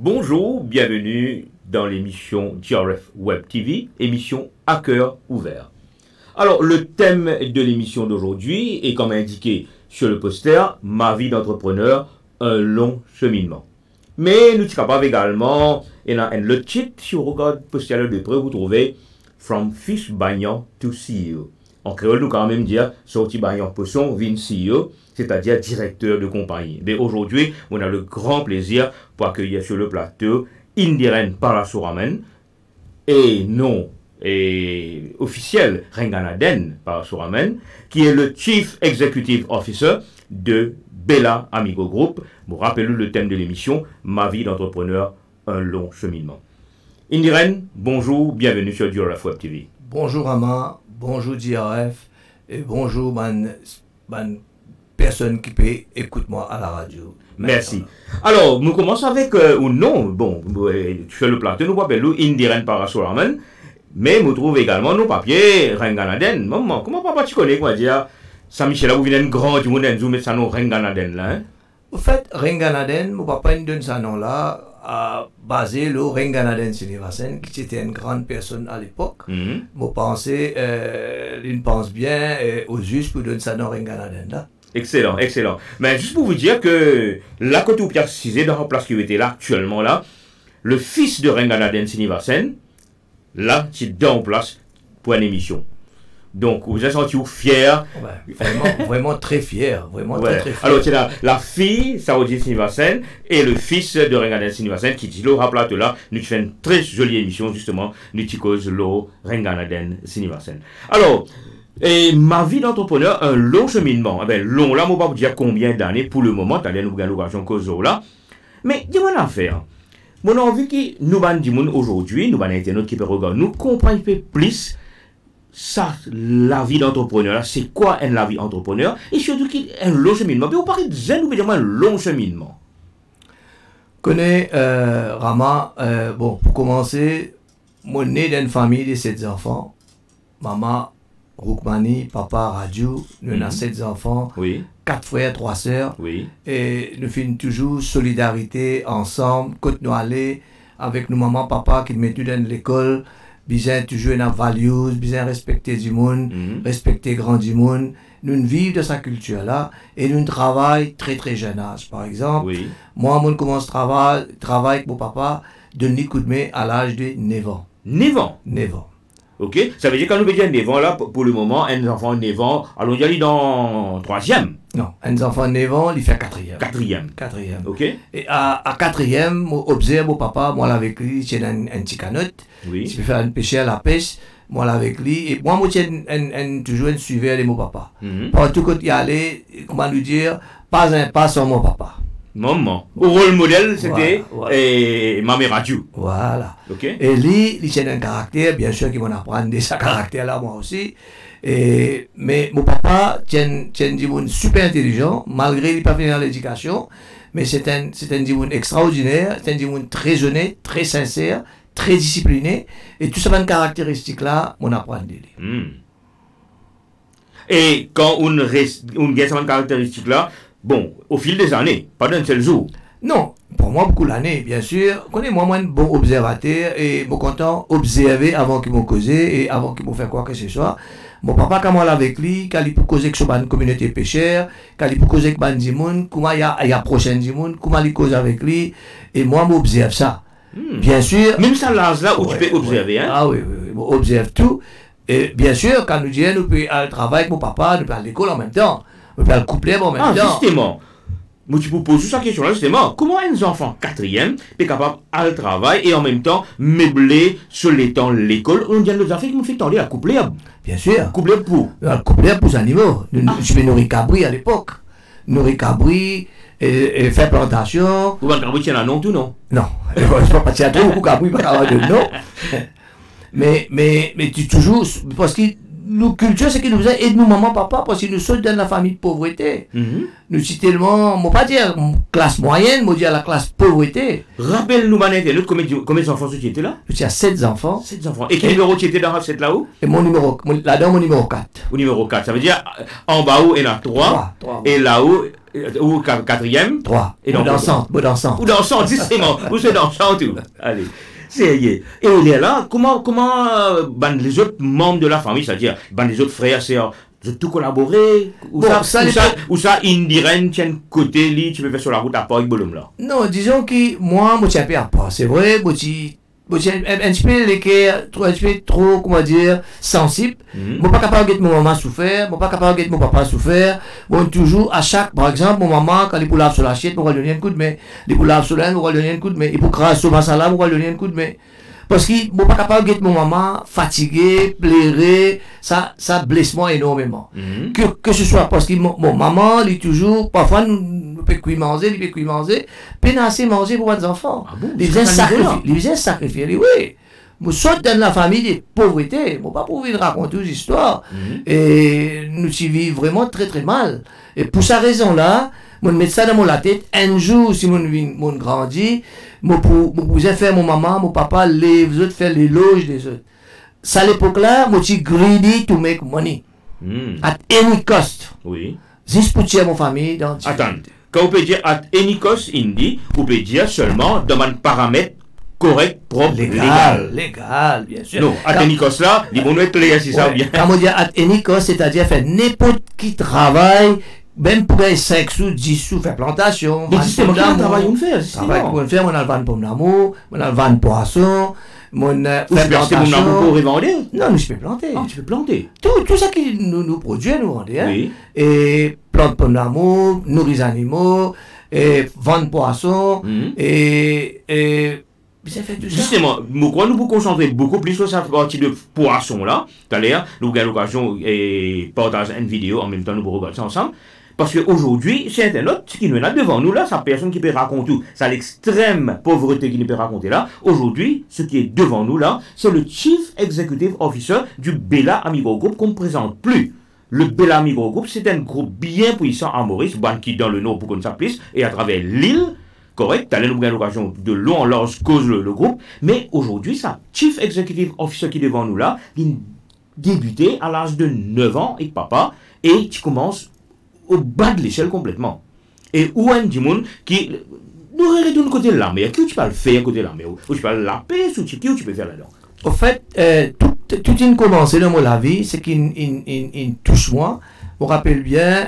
Bonjour, bienvenue dans l'émission GRF Web TV, émission à cœur ouvert. Alors, le thème de l'émission d'aujourd'hui est comme indiqué sur le poster, ma vie d'entrepreneur, un long cheminement. Mais nous sommes capables également, et dans le titre, si vous regardez le poster de près, vous trouvez From Fish Bagnan to CEO. En créole, nous quand même dire sorti Bagnan Poisson, vin CEO, c'est-à-dire directeur de compagnie. Mais aujourd'hui, on a le grand plaisir pour accueillir sur le plateau Indiren Parasoraman et non officiel Renganaden Parasoraman, qui est le Chief Executive Officer de Bella Amigo Group. Vous rappelez le thème de l'émission, ma vie d'entrepreneur, un long cheminement. Indiren, bonjour, bienvenue sur GRF Web TV. Bonjour Ama, bonjour GRF et bonjour personne qui peut écouter moi à la radio. Merci. Alors, nous commençons avec ou non, bon, sur le plateau, nous appelons Indiren Parasoraman, mais nous trouvons également nos papiers Renganaden. Maman, comment papa tu connais quoi dire Saint-Michel, vous venez un grand du monde, vous mettez ça nom Renganaden là. Hein? Au fait, Renganaden, mon papa nous donne ce nom là, basé le Renganaden Sinivasen, qui était une grande personne à l'époque. Moi pensais, il pense bien aux juste pour donner ce nom Renganaden là. Excellent, excellent. Mais juste pour vous dire que là, quand vous précisez dans la place qui était là actuellement là, le fils de Renganaden Sinivasen, là, c'est dans place pour une émission. Donc, vous avez senti fier. Ouais, vraiment très fier. Vraiment très fier. Alors, c'est la fille, Saoudi Sinivasen, et le fils de Renganaden Sinivasen qui dit, là, rappelez là, nous faisons une très jolie émission, justement, nous cause l'eau Renganaden Sinivasen. Alors, et ma vie d'entrepreneur, un long cheminement. Eh bien, long, là, je ne vais pas vous dire combien d'années pour le moment, tu as nous gagner l'occasion cause là. Mais, dis-moi l'affaire. Mon envie que nous allons dire aujourd'hui, nous allons internet qui peut regarder, nous comprenons un peu plus ça, la vie d'entrepreneur, c'est quoi la vie d'entrepreneur, et surtout un long cheminement. Mais vous parlez de zen, vous dire un long cheminement. Connais, Rama, bon, pour commencer, moi, né d'une famille de 7 enfants, maman, Roukmani, papa, Radio, nous avons 7 enfants, 4 frères, 3 sœurs, et nous faisons toujours solidarité ensemble, quand nous allons avec nos mamans, papa qui nous mettent dans l'école, besoin toujours nos values, besoin respecter du monde, respecter grand du monde, nous vivons de sa culture-là, et nous travaillons très très jeune âge. Par exemple, moi, je commence à travailler avec mon papa de Nikoudmé à l'âge de 9 ans. 9 ans? 9 ans. Ok, ça veut dire quand nous disons 9 ans là, pour le moment, un enfant 9 ans, allons y aller dans 3e. Non, un enfant 9 ans, il fait 4e. 4e. Ok. Et à 4e, j'observe mon papa, moi avec lui, j'ai un petit canotte. Je peux faire un pêcher à la pêche, moi avec lui. Et moi, j'ai toujours un suiveur de mon papa. Partout quand il allait, comment lui dire, pas un pas sans mon papa. Maman. Au rôle modèle, c'était Mamé Radio. Voilà. Okay. Et lui, il a un caractère, bien sûr qu'il m'en apprend de ce caractère-là, moi aussi. Mais mon papa, c'est un super intelligent, malgré qu'il n'a pas fait dans l'éducation. Mais c'est un extraordinaire, c'est un très honnête, très sincère, très discipliné. Et tout ça, une caractéristique-là, on apprend de lui. Et quand on a cette caractéristique-là, bon, au fil des années, pas d'un seul jour. Non, pour moi, beaucoup d'années, bien sûr. Moi, un bon observateur et je suis content d'observer avant qu'il m'ait causé et avant qu'il m'ait fait quoi que ce soit. Mon papa, quand moi avec lui, quand il peut causer avec une communauté pêcheur, quand il peut causer avec des gens, comment il y a prochain du monde, comment il cause avec lui, et moi, j'observe ça. Bien sûr. Même ça, l'âge-là où tu peux observer, hein? Ah oui, j'observe tout. Et bien sûr, quand nous disons, nous pouvons aller travailler avec mon papa, nous pouvons aller à l'école en même temps. On peut le coupler en même temps. Justement. Moi, tu peux poser cette question-là, justement. Comment un enfant 4e est capable d'aller au travail et en même temps meubler sur les temps l'école? On dit à nos enfants qu'ils m'ont fait tendre à coupler. Bien sûr. Coupler pour? Coupler pour les animaux. Je vais nourrir cabri à l'époque. Nourrir cabri et faire plantation. Vous avez un nom tout, non? Non. Je ne vais pas partir à trop beaucoup cabri, pas avoir de nom. Mais tu toujours. Parce que nos cultures, c'est que nous faisons aider nos mamans, papa, parce que nous sommes dans la famille de pauvreté. Nous sommes tellement, je ne vais pas dire classe moyenne, je vais dire la classe pauvreté. Rappelle-nous, combien d'enfants tu étais là? Tu as 7 enfants. 7 enfants. Et quel numéro tu étais dans cette là-haut? Et mon numéro 4. Au numéro 4. Ça veut dire, en bas où il y en a 3. Et là-haut, Ou quatrième. 3. Et Ou donc, dansante. Ou dansante. Ou dansante, justement. Ou c'est dansante tout. Allez. C'est et il est là, comment ben, les autres membres de la famille, c'est-à-dire ben, les autres frères, sœurs, ils ont tout collaboré, ou Bon, ça, Indiren tient côté, lui, tu peux faire sur la route à Paris, Bolom là. Non, disons que moi, je suis un peu à part. C'est vrai, je suis un peu trop, comment dire, sensible. Je ne suis pas capable de mon maman souffert, je ne suis pas capable de mon papa souffert. Bon, toujours, à chaque, par exemple, mon maman, quand il pour laver sur l'assiette, je vais lui donner un coup de main. Il pour laver sur l'aine, je vais lui donner un coup de main. Il pour craser sur ma salade, je vais lui donner un coup de main. Parce que je ne suis pas capable de mon maman fatigué, pleurer, ça blesse moi énormément. Que ce soit parce que mon maman, il est toujours, parfois, nous peut cuire manger, il peut cuire manger, puis il a assez manger pour les enfants. Ah bon, il faisait sacrifier, oui. Je saute dans la famille de pauvreté, je ne pas pouvoir raconter des histoires. Et nous vivons vraiment très très mal. Et pour cette raison-là, je mets ça dans la tête. Un jour, si je grandis, je pouvais faire mon maman, mon papa, les autres faire l'éloge des autres. Ça, à l'époque-là, je suis greedy to make money. At any cost. Oui. Juste pour tuer mon famille. Attends, quand vous pouvez dire at any cost, Indi, vous pouvez dire seulement dans un paramètre correct, propre, légal, bien sûr. Non, at any cost là, ils vont être légal si ça bien. Quand on dit at any cost, c'est-à-dire faire n'importe qui travail, même pour gagner 5 sous, 10 sous, faire plantation. Mais justement, quel travail on fait? Travail qu'on fait, on a le vent de pomme d'amour, on a le vent de poisson, on a fait plantation. Pour revendre? Non, je peux planter. Ah, tu peux planter. Tout ça qui nous produit, nous vendons. Oui. Et plante pomme d'amour, nourrir les animaux, et vendre poisson, et fait tout ça. Justement, nous nous concentrer beaucoup plus sur cette partie de poisson là. Tout à l'heure, nous avons l'occasion de partager une vidéo, en même temps nous regardons ça ensemble. Parce qu'aujourd'hui, c'est Internet qui nous est là devant nous, là, sa personne qui peut raconter tout. C'est l'extrême pauvreté qui nous peut raconter là. Aujourd'hui, ce qui est devant nous là, c'est le Chief Executive Officer du Bella Amigo Group qu'on ne présente plus. Le Bella Amigo Group, c'est un groupe bien puissant à Maurice, qui dans le nord pour qu'on s'appelle, et à travers l'île. Correct, tu as l'occasion de long en large cause le groupe, mais aujourd'hui, ça, Chief Executive Officer qui est devant nous là, il débuté à l'âge de 9 ans avec papa, et tu commences au bas de l'échelle complètement. Et où est un monde qui nous regardons côté de la mer, qui tu peux le faire côté de la mer, ou tu peux la paix, ou qui tu peux faire là-dedans. Au fait, tout une commencé dans la vie, c'est qu'il touche moi. Je me rappelle bien,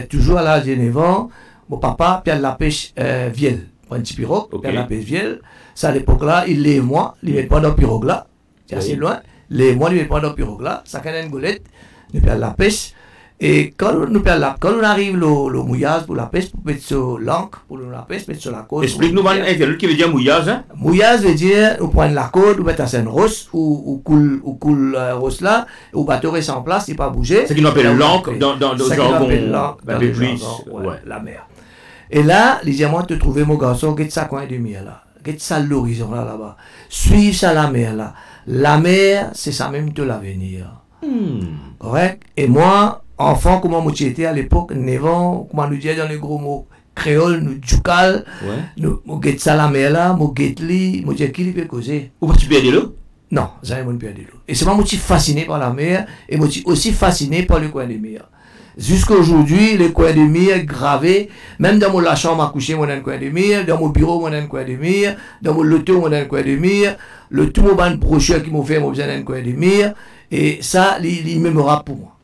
toujours à l'âge de 9 ans, mon papa, Pierre la pêche vielle. Un petit pirogue, Pierre la pêche vielle. Ça, à l'époque-là, il lève moi, il ne met pas dans le pirogue là. C'est assez loin. Lève moi, il ne met pas dans le pirogue là. Ça fait une goulette, nous Pierre la pêche. Et quand on arrive le mouillage pour la pêche, pour mettre sur l'ancre, pour la pêche, mettre sur la côte. Explique-nous, qui veut dire mouillage, hein? Mouillage veut dire, on prend la côte, on met à une rosse, ou coule rosse là, ou bateau reste en place, il n'est pas bougé. C'est ce qu'on appelle l'ancre dans le jargon. La mer. Et là, les diamants te trouver mon garçon, get ça coin de mer là. Get ça l'horizon là-bas. Suive ça la mer là. La mer, c'est ça même de l'avenir. Correct? Et moi, enfant, comment moi j'étais à l'époque, 9 ans, comment nous disait dans les gros mots créole, nous djukal, nous get ça la mer là, nous get li, nous disait qui lui peut causer. Ou tu perds de l'eau? Non, jamais moi ne perds de l'eau. Et c'est moi qui suis fasciné par la mer, et moi je suis aussi fasciné par le coin de mer. Jusqu'à aujourd'hui, les coins de mire gravés, même dans la chambre à coucher, on a un coin de mire, dans mon bureau, on a un coin de mire, dans mon loto, on a un coin de mire, le tout mon brochure qui m'a fait, on a un coin de mire, et ça, il est mémorable pour moi.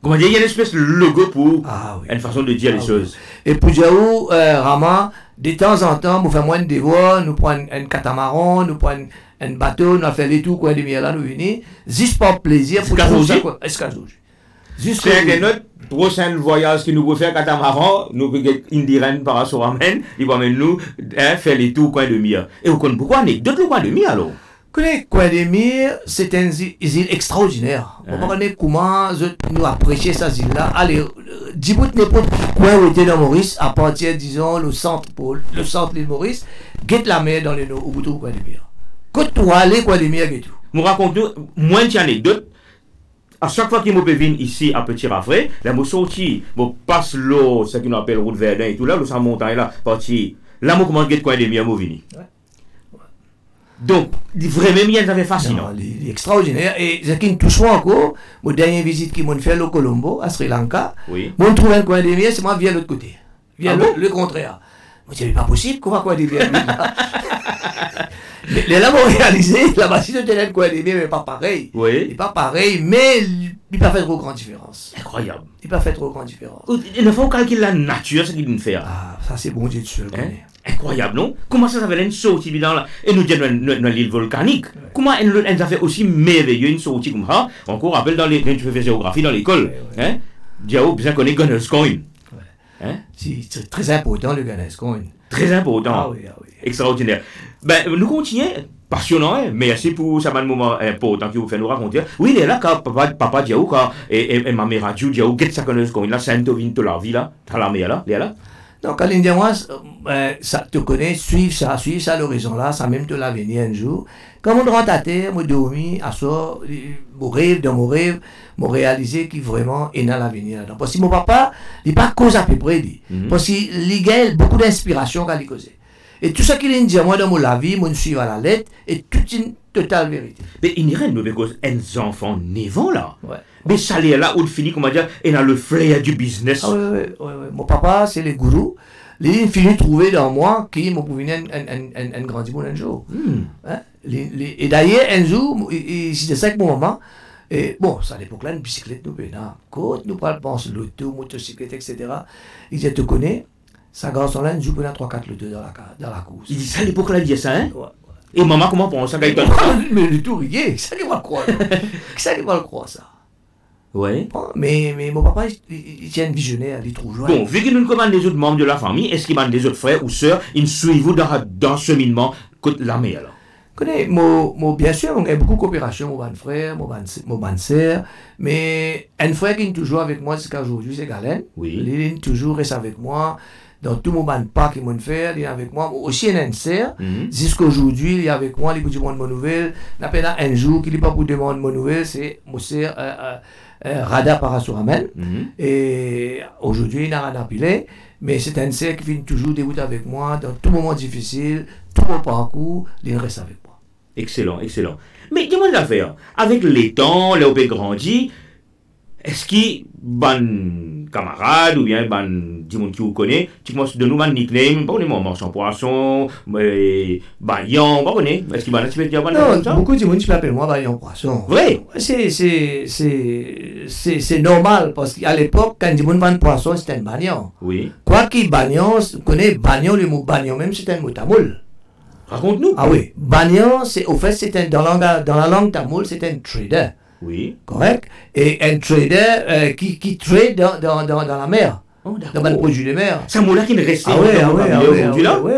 Comment dire, il y a une espèce de logo pour une façon de dire les choses. Et pour Diaou, Rama, de temps en temps, nous faisons moins de devoirs, nous prenons un catamaran, nous prenons un bateau, nous faisons les tours, coin de mire là, nous venons, juste par plaisir, pour c'est notre prochain voyage que nous pouvons faire catamaran, nous pouvons indiren par rapport à Amen, il va nous faire les tours coin de mire. Et vous connaissez pourquoi anecdote le coin de mire alors? Le coin de mire, c'est une île extraordinaire. On connaît comment nous apprécier cette île-là. Allez, Djibouti n'est pas coin où était dans Maurice, à partir, disons, le centre de l'île Maurice, guette la mer dans les nord, au bout du coin de mire. Quand tu allais, coin de mire, et tout. Nous racontons moins d'anecdotes. À chaque fois qu'il me vient ici à Petit Rafré, là, je sorti, je passe l'eau, ce qu'on appelle route Verdun et tout là, le montagne là, parti, là, je commence à get coin de mire, je viens. Donc, vraiment, il y avait fascinant. Il est extraordinaire. Et ce qui me touche encore, mon dernière visite qui m'a fait au Colombo, à Sri Lanka, moi, je trouve un coin de mire, c'est moi, viens de l'autre côté. Bien le contraire. Moi, je dis, pas possible, comment quoi des biens les là, m'ont réalisé, la machine de télé quoi des biens, mais pas pareil. Oui. Il n'est pas pareil, mais il n'a pas fait trop grande différence. Incroyable. Il n'a pas fait trop grande différence. Il faut calculer la nature, ce qu'il vient de faire. Ah, ça c'est bon Dieu dessus. Incroyable, non? Comment ça s'appelle une sortie dans là? Et nous disons dans l'île volcanique. Comment elle a fait aussi merveilleux une sortie comme ça? Encore rappelle dans les, quand tu fais géographie dans l'école. Hein? Diao, bien connaît Gunners Coin. Hein? C'est très important le Gunners Coin. Très important. Ah oui, ah oui. Extraordinaire. Ben, nous continuons. Passionnant, hein? Merci pour ce moment important que vous faites nous raconter. Oui, il est là, quand papa Diao, et ma mère Radio Diao, get sa Gunners Coin, là, Saint-Ovine, de la vie, là, t'as la mer là, il est là. Donc, à l'Indien, ça te connaît, suivre ça, l'horizon là, ça même te l'avenir un jour. Quand on rentre à terre, moi, dormi, à soi, mon rêve, dans mon rêve, moi, réalisé qu'il vraiment est dans l'avenir là. Parce que mon papa, il n'est pas cause à peu près, parce qu'il a beaucoup d'inspiration quand il cause. Et tout ça qu'il a dit, moi, dans mon vie, moi, je suis à la lettre, et toute une totale vérité. Mais il n'y a rien de cause, un enfant névant là. Ouais. Mais ça l'est là où il finit, comment dire, il a le flair du business. Ah oui. Mon papa, c'est le gourou. Il finit de trouver dans moi qui m'a pouviné un grand bon un jour. Hein? Et d'ailleurs, un jour, c'était ça avec mon maman. Et bon, ça à l'époque là, une bicyclette, nous venons. Quand nous pensons l'auto, motocyclette, etc. Il dit, tu connais, ça garçon là, un jour, pendant 3-4 l'auto dans la course. Il dit ça à l'époque là, il dit ça, hein? Ouais. Et maman, comment pense ça? Mais le tout riait, ça ne va le croire. Ça ne va le croire, ça. Ouais. Bon, mais mon papa, il tient un visionnaire, il trouve joie. Bon, vu qu'il nous commande les autres membres de la famille, est-ce qu'il demande des autres frères ou sœurs, ils suivent dans ce cheminement côté la mer là? Bien sûr, on a beaucoup de coopération, mon bon frère, mon bonne sœur, mais un frère qui est toujours avec moi jusqu'à aujourd'hui, c'est Galen. Oui. Il est toujours reste avec moi. Dans tout mon bon pas qui m'ont fait, il est avec moi. Aussi, il y a un sœur. Jusqu'à aujourd'hui, il est avec moi, il peut demander mon nouvelle. N'a pas un jour qu'il n'est pas pour demander mon nouvelle, c'est mon sœur Rada Parasuramen. Et aujourd'hui, il n'a rien à piler. Mais c'est un sœur qui vient toujours débuter avec moi dans tout moment difficile, tout mon parcours, il reste avec moi. Excellent, excellent. Mais dis-moi une affaire. Avec les temps, les OP grandit, est-ce qu'il ban camarade ou bien ban du monde qui vous connaît, tu commences de nous un nickname, pas mon marchand poisson, baillon, pas connaît. Est-ce qu'il ban un petit peu de ban? Non, beaucoup de monde qui m'appelle moi baillon poisson. Oui. C'est normal parce qu'à l'époque quand du monde ban poisson c'était un bagnon. Oui. Quoi qu'il bagnon, tu connais bagnon, le mot bagnon même c'est un mot tamoul. Raconte-nous. Ah oui, bagnon c'est au fait c'est dans la langue tamoul c'est un trader. Oui. Correct. Et un trader qui trade dans la mer. Oh, d'accord. Dans le produit de mer. C'est un mot-là qui est resté aujourd'hui là. Oui.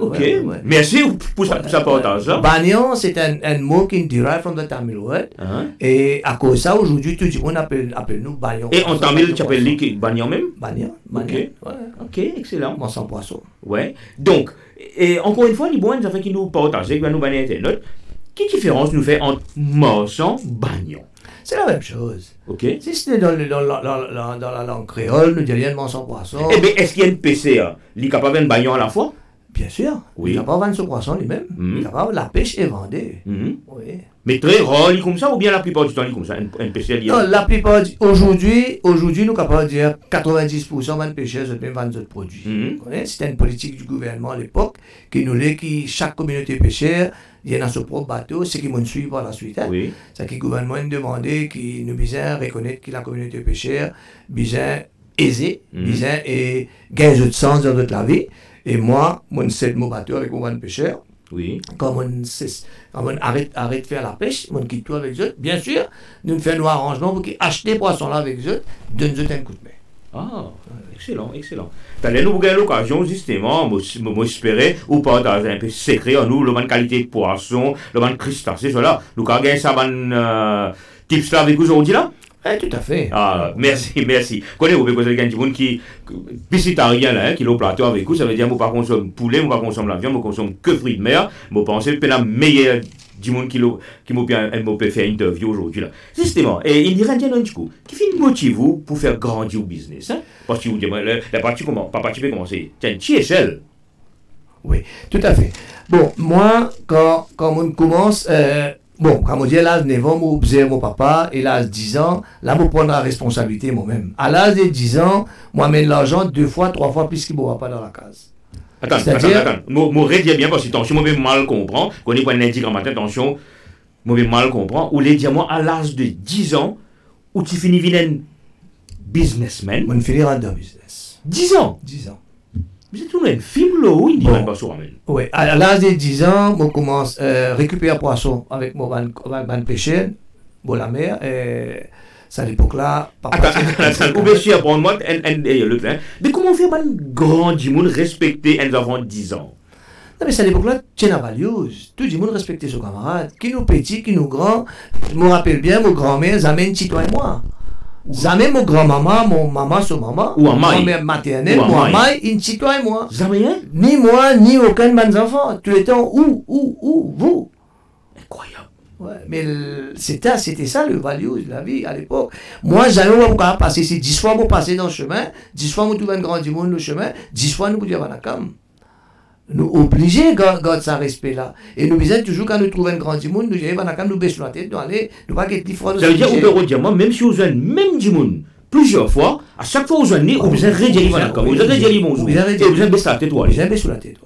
Ok. Merci pour sa partage là. Bagnon, c'est un mot qui derive from the Tamil word. Et à cause de ça, aujourd'hui, tout le monde appelle nous bagnon. Et en Tamil, tu appelles les bagnon même? Bagnon. Ok, excellent. Mon sang poisson. Ouais. Donc, et encore une fois, les bons, ça fait qu'ils nous partagent, qu'ils nous bannent Internet. Quelle différence nous fait entre marchand et bagnon? C'est la même chose. Ok. Si c'était dans la langue créole, nous dirions marchand poisson. Eh bien, est-ce qu'il y a une PCA? Il est capable de vendre bagnon à la fois? Bien sûr. Oui. Il est capable de vendre son poisson lui-même. Il est capable de la pêche et vendre. Oui. Mais très rare, il est comme ça, ou bien la plupart du temps, il est comme ça, un pêcheur lié? Non, la plupart, aujourd'hui, nous sommes capables de dire 90% de pêcheurs vendent d'autres produits. C'était une politique du gouvernement à l'époque qui nous dit que chaque communauté pêcheur il y a dans son propre bateau, ce qui m'ont suivi par la suite. Oui. C'est que le gouvernement a demandé qu'il nous besoin reconnaître que la communauté pêcheur besoin aisée, besoin et gagne de sens dans toute la vie. Et moi, c'est mon bateau avec mon pêcheur. Oui. Quand on arrête de faire la pêche, on quitte tout avec eux. Bien sûr, nous faisons un arrangement pour qu'ils achètent des poissons là avec eux, donnent-eux un coup de main. Ah, excellent, excellent. T'as nous avez l'occasion justement, m'espérer ou partager un peu secret en nous, le bonne qualité de poisson, le bon crustacé, cela. Nous avons gagné ça bon tips là avec aujourd'hui là. Oui, tout à fait. Ah, merci. Connaissez-vous parce qu'il y a des gens qui piscitarien là, qui l'ont plateau avec vous, ça veut dire que je ne consomme pas poulet, je ne consomme pas la viande, je ne consomme que fruits de mer. Je pense que c'est la meilleure du monde qui m'a fait une interview aujourd'hui là. Justement, et il dirait un petit coup, qui fait motive vous pour faire grandir le business, hein? Parce que vous dites, la partie peut commencer, c'est une petite échelle. Oui, tout à fait. Bon, moi, quand on commence, bon, comme on dit, à l'âge de 9 ans, moi, observe mon papa, et à l'âge de 10 ans, là, je prends la responsabilité moi-même. À l'âge de 10 ans, moi, je mets l'argent 2 fois, 3 fois plus qu'il ne va pas dans la case. Attends. Moi, je dis bien parce que attention, moi, je mal comprends. Quand on est un lundi grand matin, attention, moi, je mal comprends. Ou les diamants, à l'âge de 10 ans, où tu finis vilain businessman. On finit dans le business. 10 ans 10 ans. Vous êtes tout un film là où il dit pas sur ramène. Oui, à l'âge de 10 ans, je commence à récupérer poisson avec mon pêcheur, la mer. C'est à l'époque-là. Attends, ou bien sûr, pour moi, mais comment on fait un grand monde respecter un enfant de 10 ans? Non, mais c'est à l'époque-là, tu as values. Tout le monde respectait ses camarades. Qui nous petits, qui nous grands. Je me rappelle bien, mon grand-mère, Zamène, toi et moi. Jamais mon grand-maman, mon maman, son maman, ou en ma mère maternelle, moi, maille, une toi et moi. Jamais? Ni moi, ni aucun de mes enfants. Tout le temps, où, vous. Incroyable. Ouais, mais c'était ça le value de la vie à l'époque. Moi, j'avais pas passer, c'est 10 fois pour passer dans le chemin, 10 fois pour trouver un grand monde le chemin, 10 fois nous pour dire à nous obligés de garder ce respect-là. Et nous disons toujours quand nous trouvons un grand monde, nous disons nous baissons la tête, nous allons, nous pas être différents. Ça veut dire, on peut redire, moi, même si vous avez même du monde, plusieurs fois, à chaque fois que vous avez, vous avez redire, vous avez redire, bonjour, vous avez baissé la tête, vous avez baissé la tête.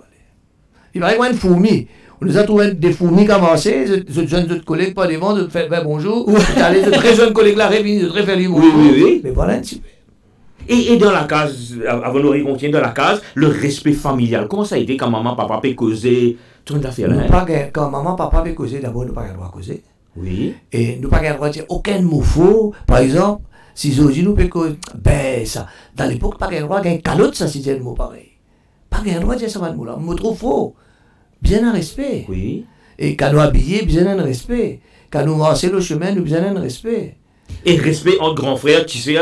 Il paraît qu'il y a une fourmi. On nous a trouvé des fourmis qui avancent, de jeunes collègues, pas devant, de faire bonjour, de très jeunes collègues là, de très faire bonjour. Oui. Mais voilà un petit peu. Et dans la case, avant de continuer dans la case, le respect familial. Comment ça a été quand maman, papa peut causer tout une affaire là? Quand maman, papa peut causer, d'abord, nous n'avons pas le droit de causer. Oui. Et nous n'avons pas le droit de dire aucun mot faux. Par exemple, si aujourd'hui nous pouvons causer, ben ça, dans l'époque, pas le droit de dire calotte, ça c'est un mot pareil. Pas le droit de dire ça, un mot là. Un mot trop faux. Bien un respect. Oui. Et quand nous habillons, bien un respect. Quand nous marchons le chemin, nous bien un respect. Et respect entre grand frère, tu sais,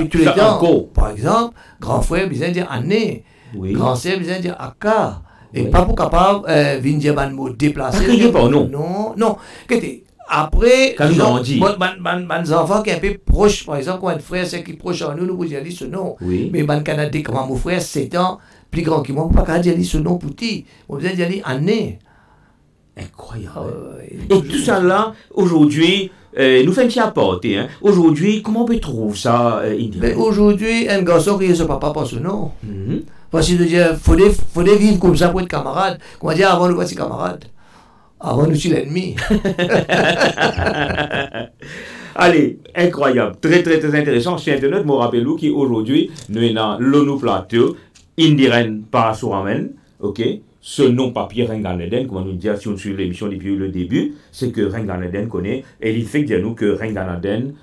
tous les temps. Par exemple, grand frère, bien dire année. Oui. Grand frère, bien dire aka. Et pas pour capable venir dire un mot déplacé. Pas, non. Non. Après, quand nous grandit. Mes enfants qui sont un peu proches, par exemple, quand un frère c'est qui est proche à nous, nous vous dire ce nom. Oui. Mais mon Canadien, comme mon frère, 7 ans, plus grand que moi, on ne peut pas dire ce nom petit. On peut dire année. Incroyable. Et tout ça là, aujourd'hui, nous faisons un petit apporté. Hein. Aujourd'hui, comment on peut trouver ça, aujourd'hui, un garçon qui est son papa par son nom. Parce que il faudrait vivre comme ça pour être camarade. Comment dire, avant nous voici camarades. Avant nous, c'est l'ennemi. Allez, incroyable. Très, très, très intéressant. Sur Internet, je me rappelle qu'aujourd'hui, nous sommes dans l'ONU Plateau, Indiren Parasuramen, ok? Ce nom papier Renganaden, comme on nous dit si on suit l'émission depuis le début, c'est que Renganaden connaît, et il fait dire nous que Renganaden,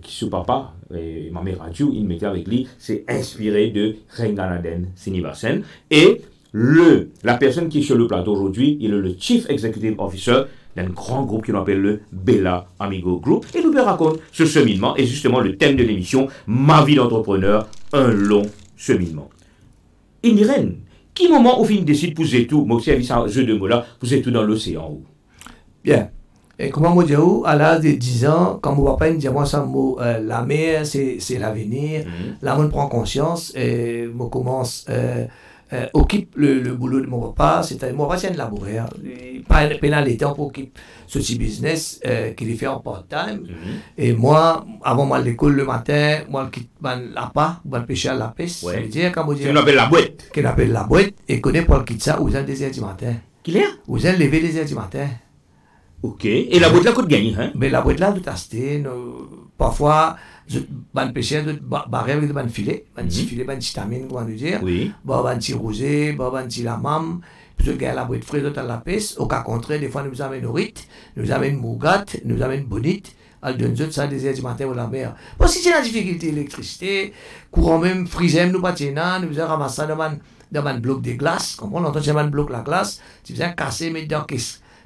qui ce papa, et ma mère Radio, il mettait avec lui, c'est inspiré de Renganaden Sinivasen. Et la personne qui est sur le plateau aujourd'hui, il est le Chief Executive Officer d'un grand groupe qui appelle le Bella Amigo Group. Et nous raconte ce cheminement, et justement le thème de l'émission, Ma vie d'entrepreneur, un long cheminement. Indiren, qui moment où vous décide de poser tout, moi aussi avec ce jeu de mots là, vous êtes tout dans l'océan où? Bien. Et comment moi dire à l'âge de 10 ans, quand mon papa me dit moi ça mot la mer c'est l'avenir, là on prend conscience et moi commence occupe le boulot de mon papa, c'est-à-dire mon papa c'est un laboureur, pas le temps pour occuper ce petit business qu'il fait en part-time. Et moi, avant moi l'école le matin, moi je quitte la pas, je pêcher à la pêche. Ça veut dire quand on dit. Qu'on appelle la boîte. Qu'on appelle la boîte et connaît pour quitter ça aux 2h du matin. Qu'il est? Aux lever les 2h du matin. Ok. Et la boîte là coûte gagner, hein? Mais la boîte là, tout acheter. Parfois, je pêcher de barrer avec des filets, des petits filets, des petits tamines, comment dire. Oui. Des petits rosés, des petits lamam. Puis je la boîte fraîche à la pêche. Au cas contraire, des fois, nous amènent au rite, nous amènent mougat, nous amènent bonite. À donner ça des heures du matin ou la mer. Parce que c'est la difficulté d'électricité, courant même, frisé, nous battons, nous avons ramassé dans un bloc de glace. Comme on entend, c'est un bloc la glace. Tu faisais casser, mettre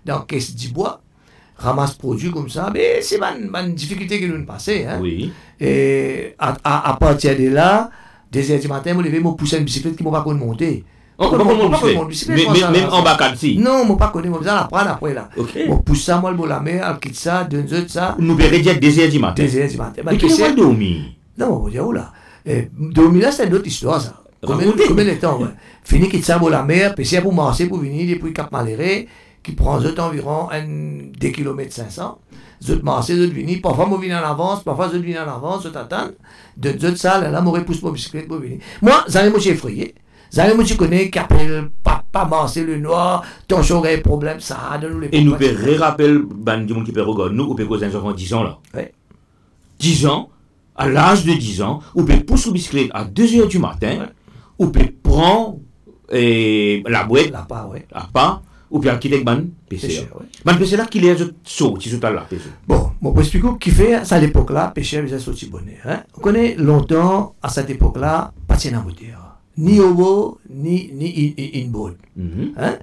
dans caisse du bois, ramasse produit comme ça. Mais c'est une difficulté que nous passons. Hein. Oui. Et à partir de là, des heures du matin, je vais me pousser une bicyclette qui ne m'a pas monter. Même en bas si. Non, je ne pas connaître, je vais l'apprendre après là. Ok. Je pousse ça, moi, la mer, je quitte ça, deux heures ça. Nous verrons dire des heures du matin. Des heures du matin. Mais qui va dormir? Non, je vais là. Dormir là, c'est une autre histoire ça. Combien de temps, ouais. Fini quitte ça, la mer, puis c'est pour marcher, pour venir, depuis Cap Maléré, qui prend environ 2 km 500. Zut marcher, zut venir. Parfois, moi viens en avance, parfois, zut viens en avance, zut attends. De zut ça, là, moi repousse ma bicyclette pour venir. Moi, j'en ai moi effrayé. J'en ai moi tu connais qu'appelle papa marcher le noir, ton chauffeur problème, ça donne les. Et nous peut rappeler, ben, du monde qui peut regarder nous, ou peut causer un enfant 10 ans là. Oui. 10 ans, à l'âge de 10 ans, ou peut pousser la bicyclette à 2 h du matin, ou peut prendre la boîte, La part, oui. à pas, ou bien quitter le ban PC. Ban PC là, qu'il est sorti sur la PC. Bon, pour expliquer qui fait, à cette époque-là, pêcheur faisait sorti bonnet. Hein? On connaît longtemps, à cette époque-là, pas de moteur. Ni obo, ni inboard. Hein?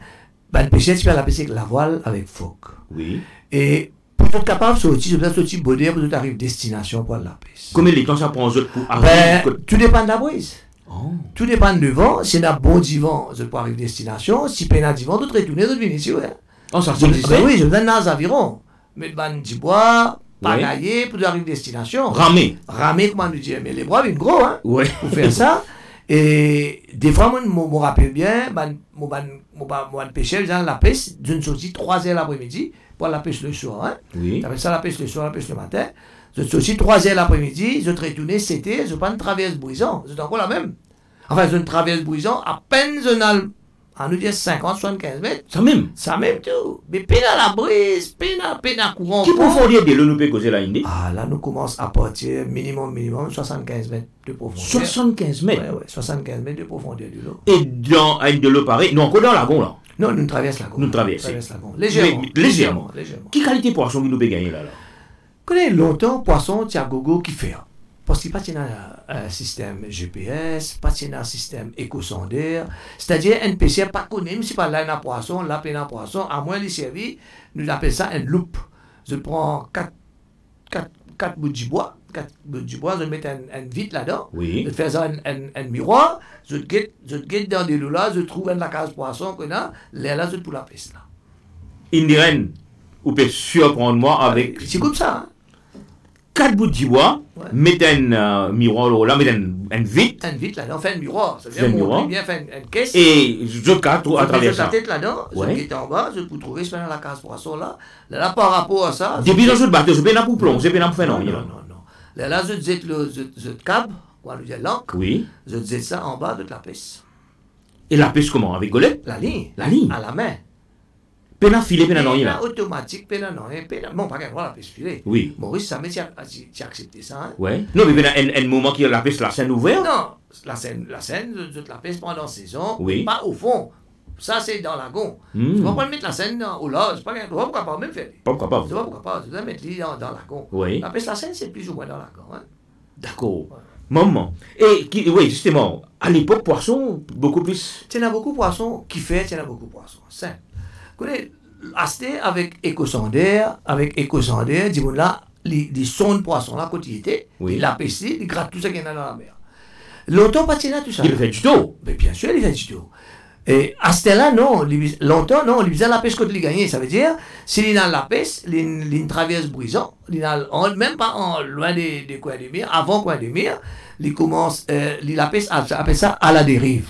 Ben, le pêcheur, tu peux la pêcher avec la voile, avec phoque. Oui. Et pour être capable de sortir, tu peux sortir bonnet pour arriver à destination pour la pêche. Combien de temps ça prend aux autres pour arriver? Ben, tout dépend de la brise. Oh. Tout dépend du vent. Si on a bon divan, je peux arriver à destination. Si on a divan, d'autres retourner, d'autres venir ici. Ouais. Oh, ça Ben existe. oui, je donne dans les avirons. Mettre ban du bois, pagailler pour arriver à destination. Ramer. Ramer, comment nous dire. Mais les bras viennent gros, hein, Ouais. pour faire ça. Et des fois, moi, je me rappelle bien, mon pêcheur, la pêche, d'une sortie 3 h l'après-midi pour la pêche le soir. Hein. Oui. T'appelles ça la pêche le soir, la pêche le matin. Je suis aussi 3 h l'après-midi, je retourne, c'était, je prends une traverse brisant. C'est encore la même. Enfin, je traverse brisant, à peine je n'ai, on nous dit 50-75 mètres. Ça même. Ça même tout. Mais peine à la brise, peine à courant. Qui profondeur de l'eau nous peut causer la Indie? Ah, là, nous commençons à partir minimum 75 mètres de profondeur. 75 mètres. Ouais, 75 mètres de profondeur de l'eau. Et dans de l'eau pareil, non, encore dans la lagon là. Non, nous traversons la Gaule. Nous traversons. Légèrement. Mais légèrement. Légèrement. Qui qualité poisson qui nous peut gagner là? Connais longtemps, poisson, tu as gogo qui fait. Parce qu'il n'y a pas un système GPS, pas un système éco-sondaire. C'est-à-dire, un pêcheur pas connu, même si pas là, un poisson, là, un poisson, à moins de servir, nous appelons ça un loupe. Je prends 4 bouts de bois, je mets un vitre là-dedans, Oui. je fais ça un miroir, je guette dans des lots là, je trouve la case poisson qu'on a, là, je pour la pêche là. Indiren, vous pouvez surprendre moi avec C'est comme ça, hein? 4 bouts de bois, Ouais. mettez un miroir là, mettez un vitre, Un vitre là-dedans, on fait un miroir, ça Fait un veut dire miroir. on bien fait une caisse. et je cadre à Je travers mets la ça. tête là-dedans, Ouais. je guette en bas, je peux trouver ce la case poisson là. Là, par rapport à ça. Depuis dans ce bateau, je peux pas pour plonger, je peux pas pour faire non. Non. Là, je jette le câble, on va dire l'encre, Oui. je jette ça en bas de la pêche. Et la pêche comment? Avec golet? La ligne. La ligne. À la main. Pena filet, pena non, là. Automatique, pena non, bon, pas grave, voilà, la pêche filée. Oui. Maurice, ça m'a dit, tu as accepté ça, hein? Ouais. Non, mais pena un moment qui a la pêche la scène ouverte. Non, la scène, je la pêche pendant saison, Oui. pas au fond. Ça, c'est dans la lagon. Hmm. Tu vas pas mettre la scène au large, c'est pas grave, tu vas pas même faire. Pourquoi pas? Tu vois pourquoi pas, tu dois mettre dans la lagon. Oui. La pêche la scène, c'est plus ou moins dans la lagon, hein? D'accord. Maman. Et oui, justement, à l'époque, poisson, beaucoup plus. Tu en as beaucoup de poissons qui fait, tu en as beaucoup de poissons. Simple. Vous connaissez, acheter avec éco-sondaire, dis-moi là, les sons de poissons là, quand il était, Oui. il a pêché, il gratte tout ça qu'il y en a dans la mer. Longtemps, pas de tout ça. Il fait du tout. Mais bien sûr, il fait du tout. Et à ce là non, longtemps, non, il faisait la pêche quand il gagnait. Ça veut dire, s'il a la pêche, il traverse brisant, même pas loin des coins de mer, avant coin de mer, il commence, il appelle ça à la dérive.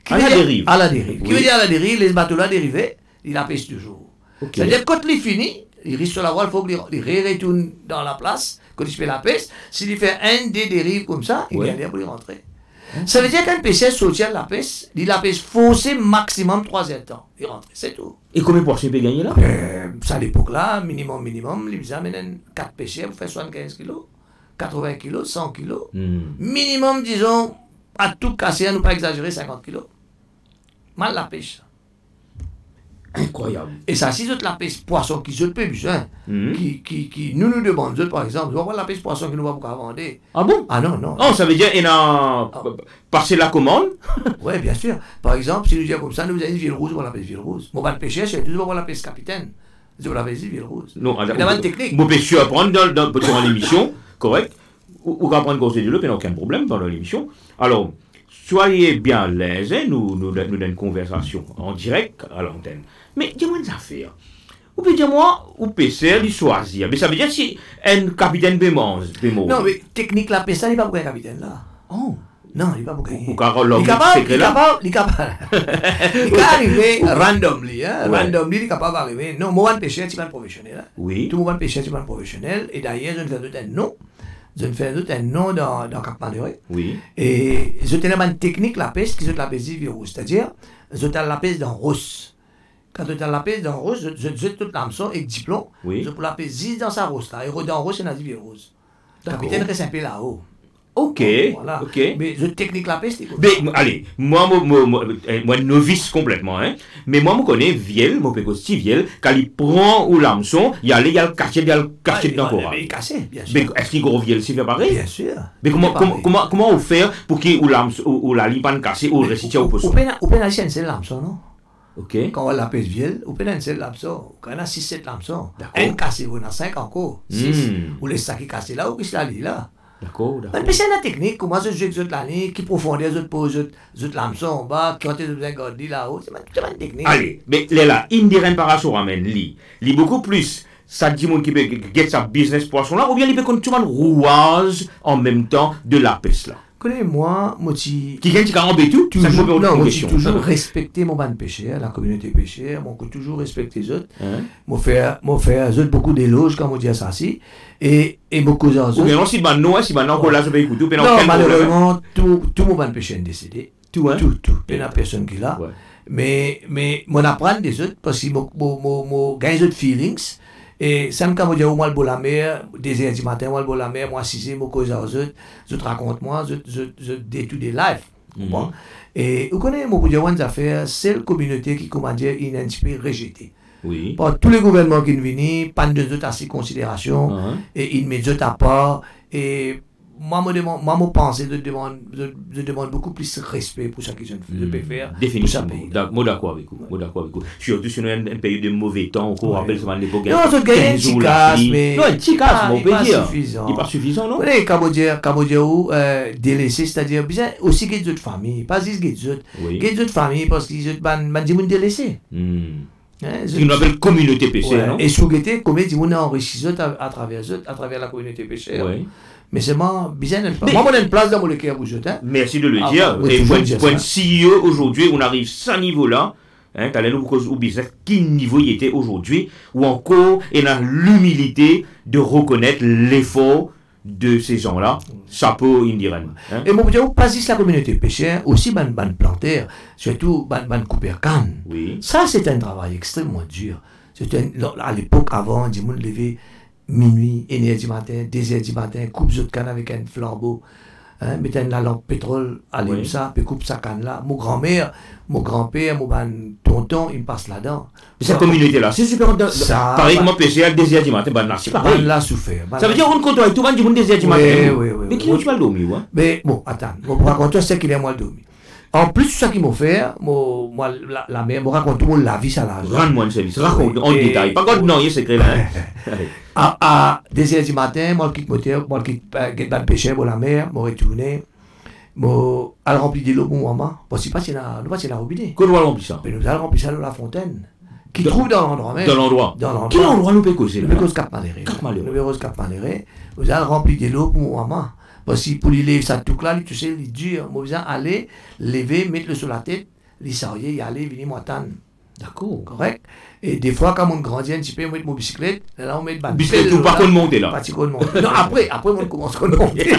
À la dérive. À la dérive. Oui. Qui veut dire à la dérive, les bateaux là dérivés, il la pêche toujours. Ok. C'est-à-dire, quand il finit, il risque sur la voile, il faut qu'il retourne dans la place, quand il fait la pêche. S'il fait un des dérives comme ça, il Ouais. vient pour y rentrer. Ça veut dire qu'un pêcheur sortit de la pêche, il la pêche forcée maximum 3 heures de temps. Il rentre, c'est tout. Et combien de poissons il peut gagner là? Ça à l'époque là, minimum, ils amènent 4 pêcheurs pour faire 75 kilos, 80 kilos, 100 kilos. Minimum, disons, à tout casser, à ne pas exagérer, 50 kilos. Mal la pêche. Incroyable. Et ça, si vous la pêche poisson qui se peut besoin, qui nous demandent, par exemple, on va la pêche poisson qui nous va pas vendre. Ah bon? Ah non, non. Oh, ça veut dire qu'il a passé la commande. Oui, bien sûr. Par exemple, si nous disons comme ça, nous avons dit ville rouge, on va la pêche ville rouge. Mon va le pêcher, c'est toujours pour la pêche capitaine. Je vous l'avais dit ville rouge. Non, Il y a une technique. Vous pouvez surprendre dans l'émission, correct? Ou apprendre cause de l'eau, il n'y a aucun problème pendant l'émission. Alors, soyez bien à l'aise, hein, nous donnons une conversation en direct à l'antenne. Mais dis-moi une affaire. Vous pouvez dire moi, ou PC, du choisir. Mais ça veut dire si un capitaine Bémons. Non, mais technique la pêche, ça n'est pas pour un capitaine là. Oh. Non, il va pas gagner. Ou car l'homme Il est capable, secret là. il est arrivé randomly, hein. Randomly, il est capable d'arriver. Non, moi, je pêcheur, tu es un professionnel. Hein. Oui. Tout le monde pêcheur, tu es un professionnel. Et d'ailleurs, je ne fais d'autre un nom. Je ne fais d'autre un nom dans Cap Malheureux. Oui. Et je tenais une technique, la pêche, qui est la pêche virus. C'est-à-dire, je tenais la pêche dans rose. Quand tu as la pêche dans rose, je jette toute l'hameçon avec diplôme. Oui. Je peux la pêche dans sa rose là. Et dans rose, c'est dans la rose. Le capitaine reste un peu là-haut. Ok. Voilà. Ok. Mais je technique la pêche, c'est quoi? Mais, allez, moi, novice complètement, hein. Mais moi, je connais Viel, mon pécosti Viel, quand il prend ou l'hameçon, il y a le quartier dans le coral. Mais il casse, bien sûr. Mais est-ce qu'il gros Viel, c'est fait pareil? Bien sûr. Mais comment on fait pour qu'il ou la ligne cassée ou le récipient au poisson? Au pénal, c'est l'hameçon, non? Ok. Quand on la pêche vieille, au pénal, c'est l'hameçon. Quand on a 6-7 l'hameçon, D'accord. un cassé, on a 5 encore. 6. Ou les sacs qui cassent là, ou qui se la lit là. D'accord. Mais c'est une technique, comment je joue avec la ligne, qui profondeur, je pose l'hameçon en bas, qui ont été garder là-haut, c'est une technique. Allez, mais là, il me dirait par rapport à lui beaucoup plus. Ça dit mon qui peut get sa business poisson là, ou bien il peut continuer un rouage en même temps de la pêche là. Connais-moi, moi, qui gagne qui embête tout, toujours, non, moi, j'ai toujours respecté mon ban pêcheur, la communauté pêcheur, moi, j'ai toujours respecté les autres. Moi, faire les autres beaucoup d'éloges, comme on dit ça, si, et beaucoup d'autres. Ou bien non, si non, encore là, je vais écouter. Non, malheureusement, tout mon ban pêcheur est décédé. Tout. Il n'y a personne qui l'a. Mais, mon apprendre des autres, parce que moi, gagne d'autres feelings. Et ça me dit, moi, le beau la mer, des heures du matin, moi, le beau la mer, moi, 6 moi, cause aux autres, je te raconte, moi, je détruis des lives. Et vous connaissez, moi, pour dire, une affaire, c'est la communauté qui, comment dire, est un petit peu rejetée. Oui. Par tous les gouvernements qui viennent, pas de d'autres assez considération, et ils mettent d'autres à part, et moi, je pense, je demande beaucoup plus de respect pour ce qu'ils ont fait faire. Définitivement. Moi, d'accord avec vous. Surtout si on a un pays de mauvais temps, on rappelle souvent l'époque. Non, c'est gagné un petit casse, mais. Non, un petit casse, on peut dire. Il n'est pas suffisant, non? Oui, Cambodia, délaissé, c'est-à-dire, bien aussi qu'il y a d'autres familles, pas juste qu'il y a d'autres familles, parce qu'ils ont des délaissés. Ce qu'on appelle communauté pêcheur, non? Et sous l'été, comme ils ont enrichi à travers la communauté pêcheur. Mais c'est moi, bizarre, moi, on a une place dans mon cœur pour jeter. Merci de le dire. Et pour un CEO aujourd'hui, on arrive à ce niveau-là. T'as nous au business, quel niveau il était aujourd'hui, ou encore, il a l'humilité de reconnaître l'effort de ces gens-là. Chapeau, Indiran. Et moi, je dis, pas juste la communauté pêcheur, aussi ban plantaire, surtout ban couper canne. Oui. Ça, c'est un travail extrêmement dur. À l'époque, avant, du monde levé minuit, 1h du matin, 2h du matin, coupe de canne avec un flambeau, mettre la lampe pétrole, allume ça, puis coupe sa canne là. Mon grand-mère, mon grand-père, mon tonton, il me passe là-dedans. Cette communauté-là, c'est super. Pareil comme pêcher à 2h du matin, c'est pareil. On l'a souffert. Ça veut dire qu'on compte tout le monde du monde 2h du matin. Oui. Mais qui tu vas dormir, hein? Mais bon, attends, mon raconteur, c'est qu'il est moi dormi. En plus, ce qu'ils m'ont fait, moi, la mère me raconte tout la vie, ça là. Rends-moi un service, raconte en détail. Pas contre, non, il y a secret là. À 2h du matin, moi, je quitte moteur, moi, je quitte le pêcher pour la mer, je retourne, elle remplit de l'eau pour maman, parce que nous passons la robinet. Qu'on doit remplir ça? Mais nous allons remplir ça dans la fontaine, qui trouve dans l'endroit même. Dans l'endroit. Quel endroit nous peut causer là? Nous cause Cap Malheureux. Cap Malheureux, nous allons remplir de l'eau pour maman. Parce que pour lui lever ça tout là, tu sais, il est dur. Moi, je aller, lever, mettre le sur la tête, les sarrier, y aller, venir m'attendre. D'accord. Correct? Et des fois, quand on grandit un petit peu, on met mon bicyclette, là, on met le bicyclette ou pas qu'on monte là? Pas qu'on monte. Non, après, on commence à monter.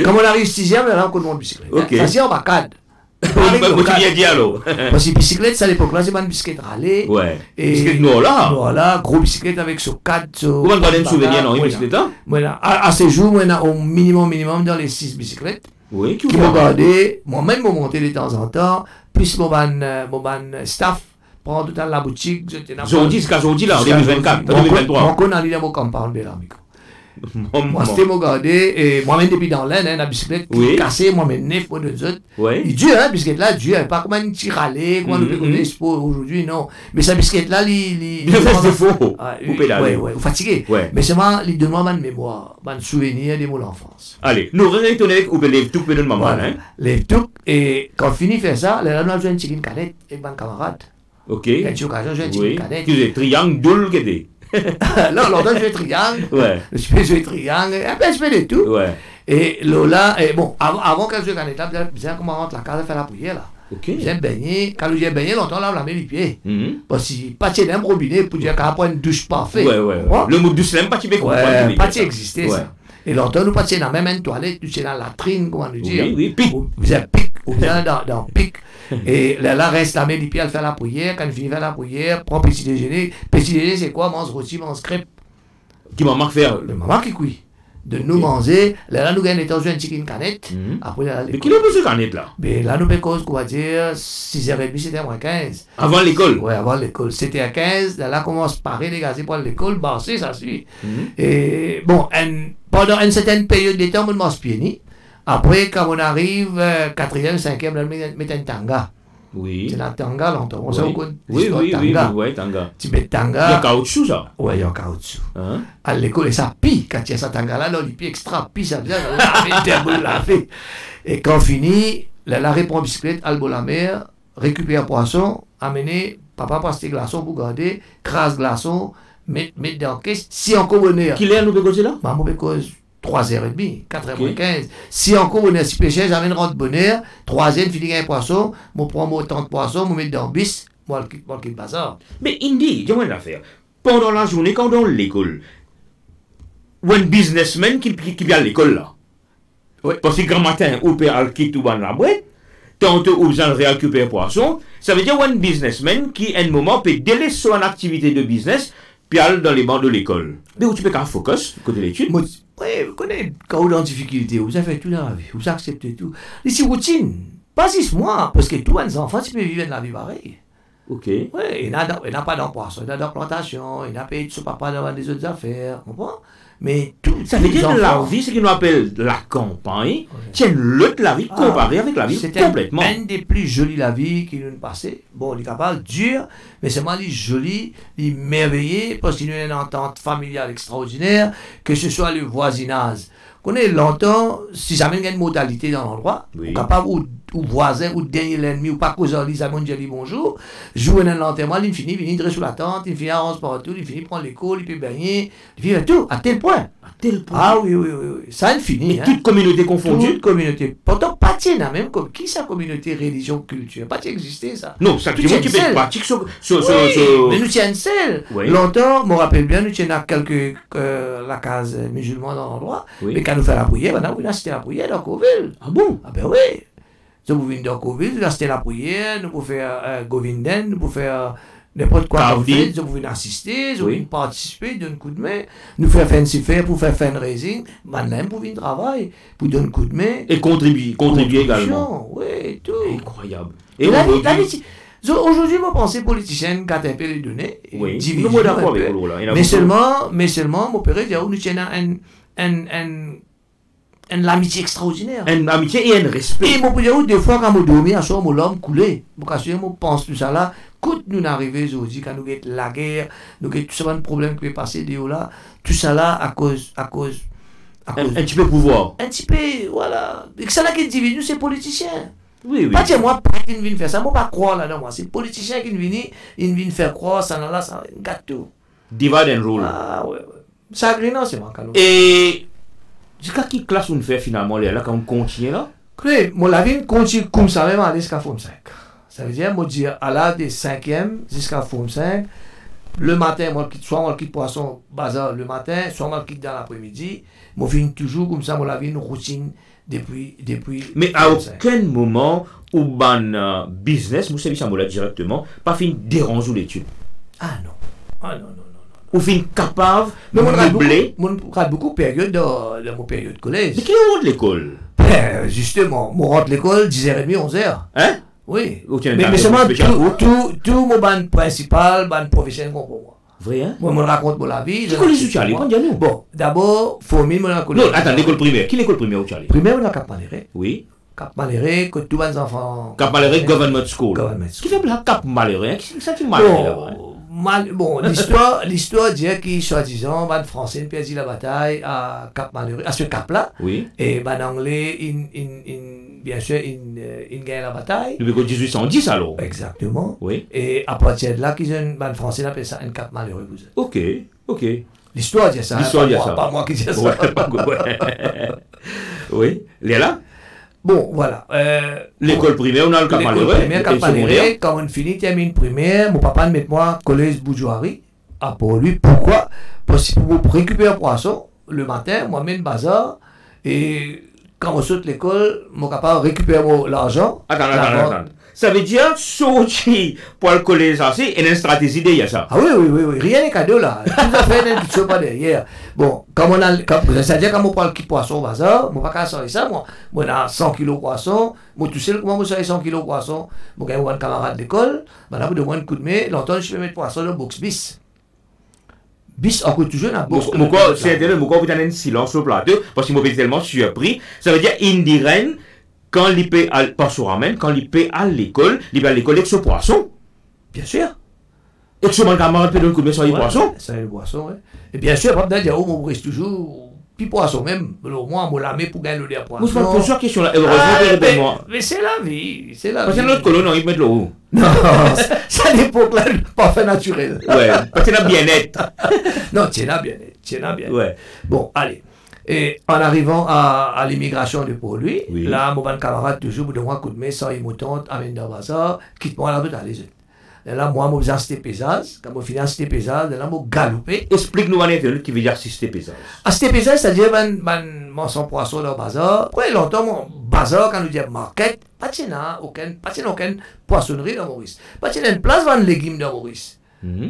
Quand on arrive 6e, là, on monte bicyclette. Ok. Ça, c'est en bacade. Parce que bicyclette, ça à l'époque là, c'est pas une bicyclette râlée. Ouais. Et bicyclette noire là. Voilà, gros bicyclette avec ce cadre. Vous m'en gardez un souvenir, non, une bicyclette là? Voilà. À ce jour, on a au minimum dans les 6 bicyclettes. Oui, qui m'ont gardé. Moi-même, je montais de temps en temps. Plus mon staff prend tout le temps la boutique. Aujourd'hui, jusqu'à aujourd'hui là, en 2024, 2023. Moi, on a allé dans mon compound de là, moi, c'était mon gardé, et moi-même, depuis dans l'aine, la bicyclette qui cassée, moi-même, neuf, moi, de autres. Il est dur, la bicyclette là, dur, pas comme une petite râlée, comme on peut connaître aujourd'hui, non. Mais sa bicyclette là, il c'est faux. Vous pédalez. Ouais, fatigué. Mais c'est moi, il donne moi une mémoire, un souvenir de mon enfance. Allez, nous retournons avec les tout de maman, hein. Les tout, et quand on finit de faire ça, là, on a joué une petite canette avec un camarade. Ok. Quand tu as occasion, j'ai une petite canette. Tu es triangle, doule, qu'est-ce non, longtemps je fais triangle. Ouais. Je fais triangle, un peu je fais de tout. Ouais. Et Lola, et bon, avant qu'elle joue à l'étape, bien comment rentre la case, faire la prière là. Ok. J'aime baigner. Quand j'ai baigné longtemps, là, on la met les pieds. Parce que pas de d'un robinet pour dire qu'elle prend une douche parfaite. Ouais. Le mot douce, c'est pas typé comme ça. Pas existait ça. Et longtemps, nous passions dans même une toilette, nous étions dans la latrine, comment nous dire. Oui, pic. Vous êtes pic, ou bien dans pic. Et là, reste la main les pieds, elle fait la prière. Quand elle finit de faire la prière, prend petit déjeuner. Petit déjeuner, c'est quoi? Mange rôti, mange crêpe. Qui m'a marqué faire. Le maman qui cuit. De nous manger, là nous gagnons états unis une canette. Après là. Mais qui l'a posé canette là? Mais là nous pécose quoi dire 6h30 c'était à 15. Avant l'école? Ouais, avant l'école. C'était à 15, là commence à parer les gars pour l'école, barcer ça suit. Et bon, pendant une certaine période de temps, on mange pieds. Après quand on arrive 4e, 5e, là on met un tanga. Oui. C'est la tanga longtemps. On sait beaucoup oui, tanga. Tu mets tanga. Il y a caoutchouc ça? Ouais, il y a caoutchouc. À l'école, et ça pille. Quand il y a ce tanga-là, les pieds extra pille, ça veut dire laver. Et quand on finit, la répond en bicyclette, albo la mer, récupère poisson, amener, papa passe tes glaçons pour garder, crase glaçons, mettre dans la caisse. Si on connaît. Qui l'air nous peut causer là? Maman peut causer 3h30, 4h15. Si encore on est si péché, j'amène rentre bonheur, 3e, fini un poisson, je prends autant de poissons, je mets dans le bis, moi le quitte bazar. Mais Indy, dis-moi une affaire. Pendant la journée, quand on est à l'école, ou un businessman qui vient à l'école là, parce que grand matin, ou peut aller quitter dans la boîte, tantôt ou besoin de récupérer poisson, ça veut dire un businessman qui, à un moment, peut délaisser son activité de business, puis aller dans les bancs de l'école. Mais où tu peux qu'un focus, côté l'étude? Oui, vous connaissez, quand vous êtes en difficulté, vous avez fait tout dans la vie, vous acceptez tout. Ici, routine, pas 6 mois, parce que tous les enfants, tu peux vivre dans la vie pareille. Ok. Oui, il n'a pas d'empoisson, il n'a pas d'implantation, il n'a pas de son papa d'avoir des autres affaires, comprends? Mais tout ça veut dire que la vie, ce qu'on appelle la campagne, c'est l'autre la vie comparée avec la vie complètement. C'est une des plus jolies la vie qui nous passait. Bon, il est capable dur, mais c'est vraiment joli, il est merveilleux, parce qu'il y a une entente familiale extraordinaire, que ce soit le voisinage. On est longtemps, si jamais il y a une modalité dans l'endroit, capable ou voisin, ou dernier l'ennemi, ou pas causer les amis, dit bonjour, jouer dans l'enterrement, il finit, il dresse sur la tente, il finit à 11 partout, il finit prendre l'école, il peut baigner, il finit tout, à tel point. Ah oui. Ça, il finit. Mais toute communauté confondue. Toute communauté. Pourtant, pas tiens, même comme qui sa communauté, religion, culture. Pas exister ça. Non, ça, tu peux pratique sur. Mais nous tiens seul. Longtemps, je me rappelle bien, nous tiens à quelques la case musulmane dans l'endroit. Mais quand nous faisons la prière, on a cité la prière dans Coville. Ah bon? Ah ben oui. Nous pouvons venir dans Coville, nous avons cité la prière, nous pouvons faire Govinden, nous pouvons faire. N'importe quoi qu'on fait, vous pouvez assister, vous pouvez participer, donner un coup de main, nous faire faire pour faire fundraising, maintenant pour venir travailler, pour donner un coup de main. Et contribuer également. Oui, tout. Incroyable. Et aujourd'hui, je pense politicienne qui a un peu les données, division mais seulement, mon père dit, nous tenons l'amitié extraordinaire. Une amitié et un respect. Et mon père dit, des fois, quand je dormais, à ce moment, l'homme coulait. Je pense tout ça là. Quand nous arrivons aujourd'hui, quand nous avons la guerre, nous avons tout ça, un problème qui peut passer de là, tout ça là à cause un petit peu pouvoir. Un petit peu, voilà. Et ça là qui divise, nous, c'est politiciens. Oui. Pas dire moi, pas qui viennent faire ça, moi, pas croire là-dedans, moi. C'est politiciens qui viennent faire croire, ça là, ça gâteau. Divide and rule. Ah, ouais. Ça non, c'est moi, quand Et, jusqu'à quelle classe on fait finalement, là, quand on continue là? Oui, mon la vie continue comme ça, même à jusqu'à Forme 5. Ça veut dire, moi, dire, à l'âge des 5e jusqu'à Forme 5, le matin, soit moi, quitte poisson, bazar le matin, soit moi, quitte dans l'après-midi. Moi, je finis toujours comme ça, moi, la vie, une routine depuis. Mais à aucun moment, où ban business, vous savez ça, moi, là, directement, pas fin déranger l'étude. Ah non. Ou fin capable de meubler. Moi, j'ai beaucoup de périodes dans mon période de collège. Mais qui est de l'école? Justement, moi, rentre l'école 10h30, 11h. Hein? Oui, mais seulement tout mon ban principal, ban professionnel pour moi. Vrai, hein? Moi, je me raconte pour la vie. Qui collège où tu allais? Bon, d'abord, Formine, moi, dans collège. Non, attends, l'école primaire. Qui l'école primaire où tu allais? Primaire, on a Cap Malheureux. Oui. Cap Malheureux, que tous les enfants. Cap Malheureux Government School. Qui fait la Cap Malheureux? Qui ça fait Malheureux là-bas? Bon, l'histoire dit qu'il soi-disant, ban français a perdu la bataille à Cap Malheureux, à ce cap-là. Oui. Et ban anglais, bien sûr, il gagne la bataille. Depuis 1810 alors. Exactement. Oui. Et à partir de là, ban français appelle ça un Cap Malheureux. Ok. L'histoire dit ça. L'histoire dit ça. Pas moi qui dis ça. Ouais. Oui, Léla. Bon, voilà. L'école primaire, on a le Cap L'école Malheureux. primaire, Cap Malheureux, quand on finit, termine primaire, mon papa met moi collège Boudjouari. Ah, pour lui, pourquoi? Parce que pour récupérer un poisson, le matin, moi, mène bazar, et quand on saute l'école, mon papa récupère l'argent. Attends. Ça veut dire, sorti pour le collège, ça, c'est une stratégie derrière ça. Ah oui. Rien n'est cadeau là. Tout à fait, il ne pas derrière. Bon, c'est-à-dire, quand on parle de poisson au bazar, je ne peux pas sortir ça. Moi, on a 100 kilos de poisson. Moi, tu sais comment je sors 100 kilos de poisson. Moi, j'ai un camarade d'école. Maintenant, je demande un coup de main. Longtemps, je peux mettre poisson dans le box bis. Bis, encore toujours dans la box. C'est intéressant, pourquoi vous avez un silence au plateau? Parce que je suis tellement surpris. Ça veut dire, Indiren, quand il paie pas sur ramène, quand il paie à l'école, il paie à l'école avec ce poisson. Bien sûr. Et que ce camarade peut donner un coup de main sur les poissons. Ça, le poisson, oui. Et bien sûr, après, il y a où mon reste toujours. Puis poisson même, au moins, on l'a mis pour gagner le poisson. Moi, je pose cette question-là. Heureusement, mais c'est la vie. C'est la parce vie. que notre colonne, ils mettent le haut. Non, c'est à l'époque-là, le parfait naturel. Ouais, parce que c'est bien-être. Non, tiens là bien. Ouais. Bon, allez. Et en arrivant à l'immigration du produit, Oui. là, mon bon camarade, toujours, de moi, coup de main, sans émoutante, amène dans le bazar, quitte-moi là, allez. Et là, moi, je assisté pesage. Quand je finis assisté pesage, là, je galopé. Explique-nous en internet qui veut dire assister pesage. Assisté pesage, c'est-à-dire, mon son poisson dans le bazar. Après, longtemps, mon bazar, quand on dit market, pas de aucune poissonnerie dans Maurice. Pas de une place vendre légumes dans Maurice.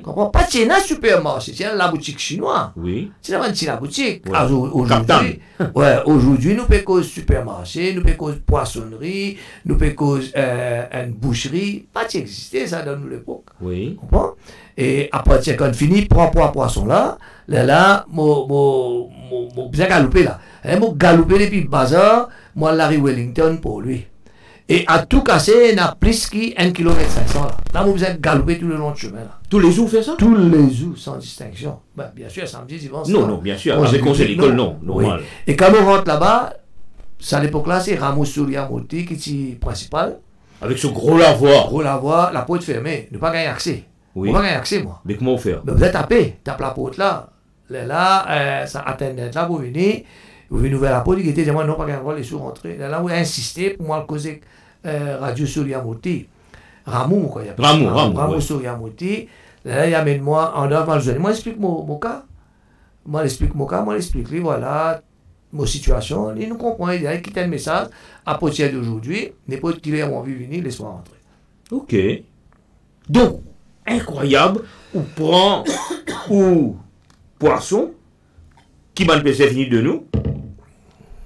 Comprends? Pas de un supermarché, c'est la boutique chinoise. Oui. C'est la boutique. Ouais. Aujourd'hui, nous payons supermarché, nous payons poissonnerie, nous payons une boucherie. Pas d'exister ça dans l'époque. Oui. Comprends? Et après, quand on finit, prend poisson là, moi, bien galopé là. Moi, galopé depuis le bazar, moi, Larry Wellington pour lui. Et à tout casser, il y a plus qu'un 1,5 km là. Là, vous êtes galopé tout le long du chemin là. Tous les jours, fait ça? Tous les jours, sans distinction. Ben, bien sûr, samedi, dimanche. Non, bien sûr. Avec conseil d'école, non. Normal. Oui. Et quand on rentre là-bas, à l'époque-là, c'est Ramos Souriamoti qui est principal. Avec ce gros lavoir. Gros lavoir, la porte fermée. Ne pas gagner accès. Oui. Ne pas gagner accès, moi. Mais comment faire? Ben, vous êtes tapé. Tape la porte là. Là, ça attendait là pour venir. Vous venez ouvrir la porte, il était moi non pas gagner les sous rentrer. Là, vous insistez pour moi le causer. Radio Souriamoti, Ramou, quoi. Ramou Souriamoti. Là, il amène moi en dehors de moi, explique mon cas. Moi, explique mon cas, moi, explique lui, voilà, ma situation. Il nous comprend, il a quitté le message. À partir d'aujourd'hui, n'importe qui a envie de venir, laisse-moi rentrer. Ok. Donc, incroyable, ou prend, ou poisson, qui va le fini de nous,